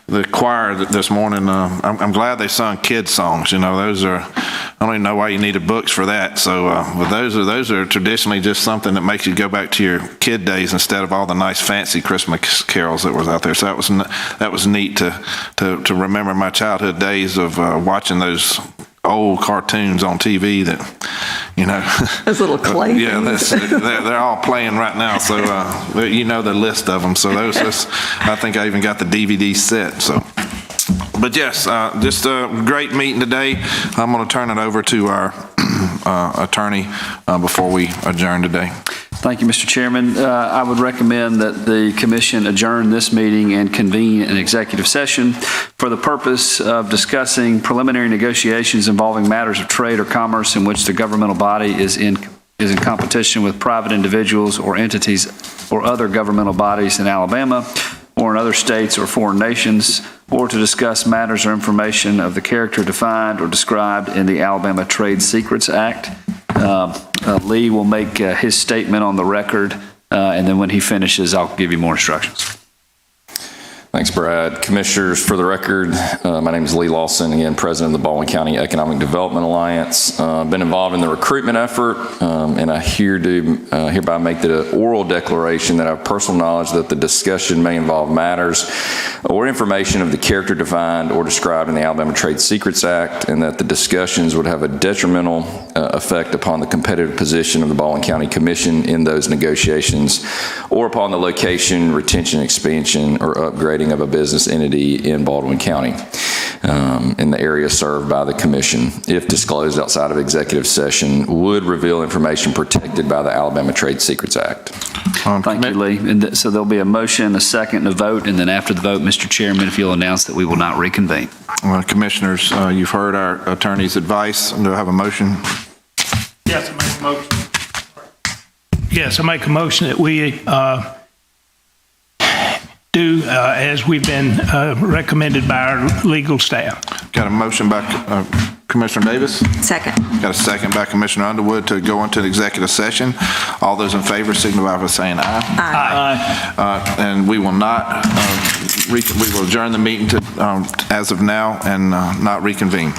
Speaker 1: The choir this morning, I'm glad they sung kids songs. You know, those are, I don't even know why you needed books for that. So, but those are traditionally just something that makes you go back to your kid days instead of all the nice fancy Christmas carols that was out there. So that was neat to remember my childhood days of watching those old cartoons on TV that, you know.
Speaker 5: Those little clay
Speaker 1: yeah, they're all playing right now, so you know the list of them. So those, I think I even got the DVD set. So, but yes, just a great meeting today. I'm going to turn it over to our attorney before we adjourn today.
Speaker 11: Thank you, Mr. Chairman. I would recommend that the commission adjourn this meeting and convene an executive session for the purpose of discussing preliminary negotiations involving matters of trade or commerce in which the governmental body is in competition with private individuals or entities or other governmental bodies in Alabama or in other states or foreign nations, or to discuss matters or information of the character defined or described in the Alabama Trade Secrets Act. Lee will make his statement on the record, and then when he finishes, I'll give you more instructions.
Speaker 7: Thanks, Brad. Commissioners, for the record, my name is Lee Lawson, again, President of the Baldwin County Economic Development Alliance. Been involved in the recruitment effort, and I hereby make the oral declaration that I have personal knowledge that the discussion may involve matters or information of the character defined or described in the Alabama Trade Secrets Act, and that the discussions would have a detrimental effect upon the competitive position of the Baldwin County Commission in those negotiations, or upon the location, retention, expansion, or upgrading of a business entity in Baldwin County in the area served by the Commission, if disclosed outside of executive session, would reveal information protected by the Alabama Trade Secrets Act.
Speaker 11: Thank you, Lee. And so there'll be a motion, a second, and a vote, and then after the vote, Mr. Chairman, if you'll announce that we will not reconvene.
Speaker 1: Commissioners, you've heard our attorney's advice. Do I have a motion?
Speaker 8: Yes, I make a motion. Yes, I make a motion that we do as we've been recommended by our legal staff.
Speaker 1: Got a motion by Commissioner Davis?
Speaker 5: Second.
Speaker 1: Got a second by Commissioner Underwood to go into an executive session. All those in favor signify by saying aye.
Speaker 8: Aye.
Speaker 1: And we will not, we will adjourn the meeting to, as of now and not reconvene.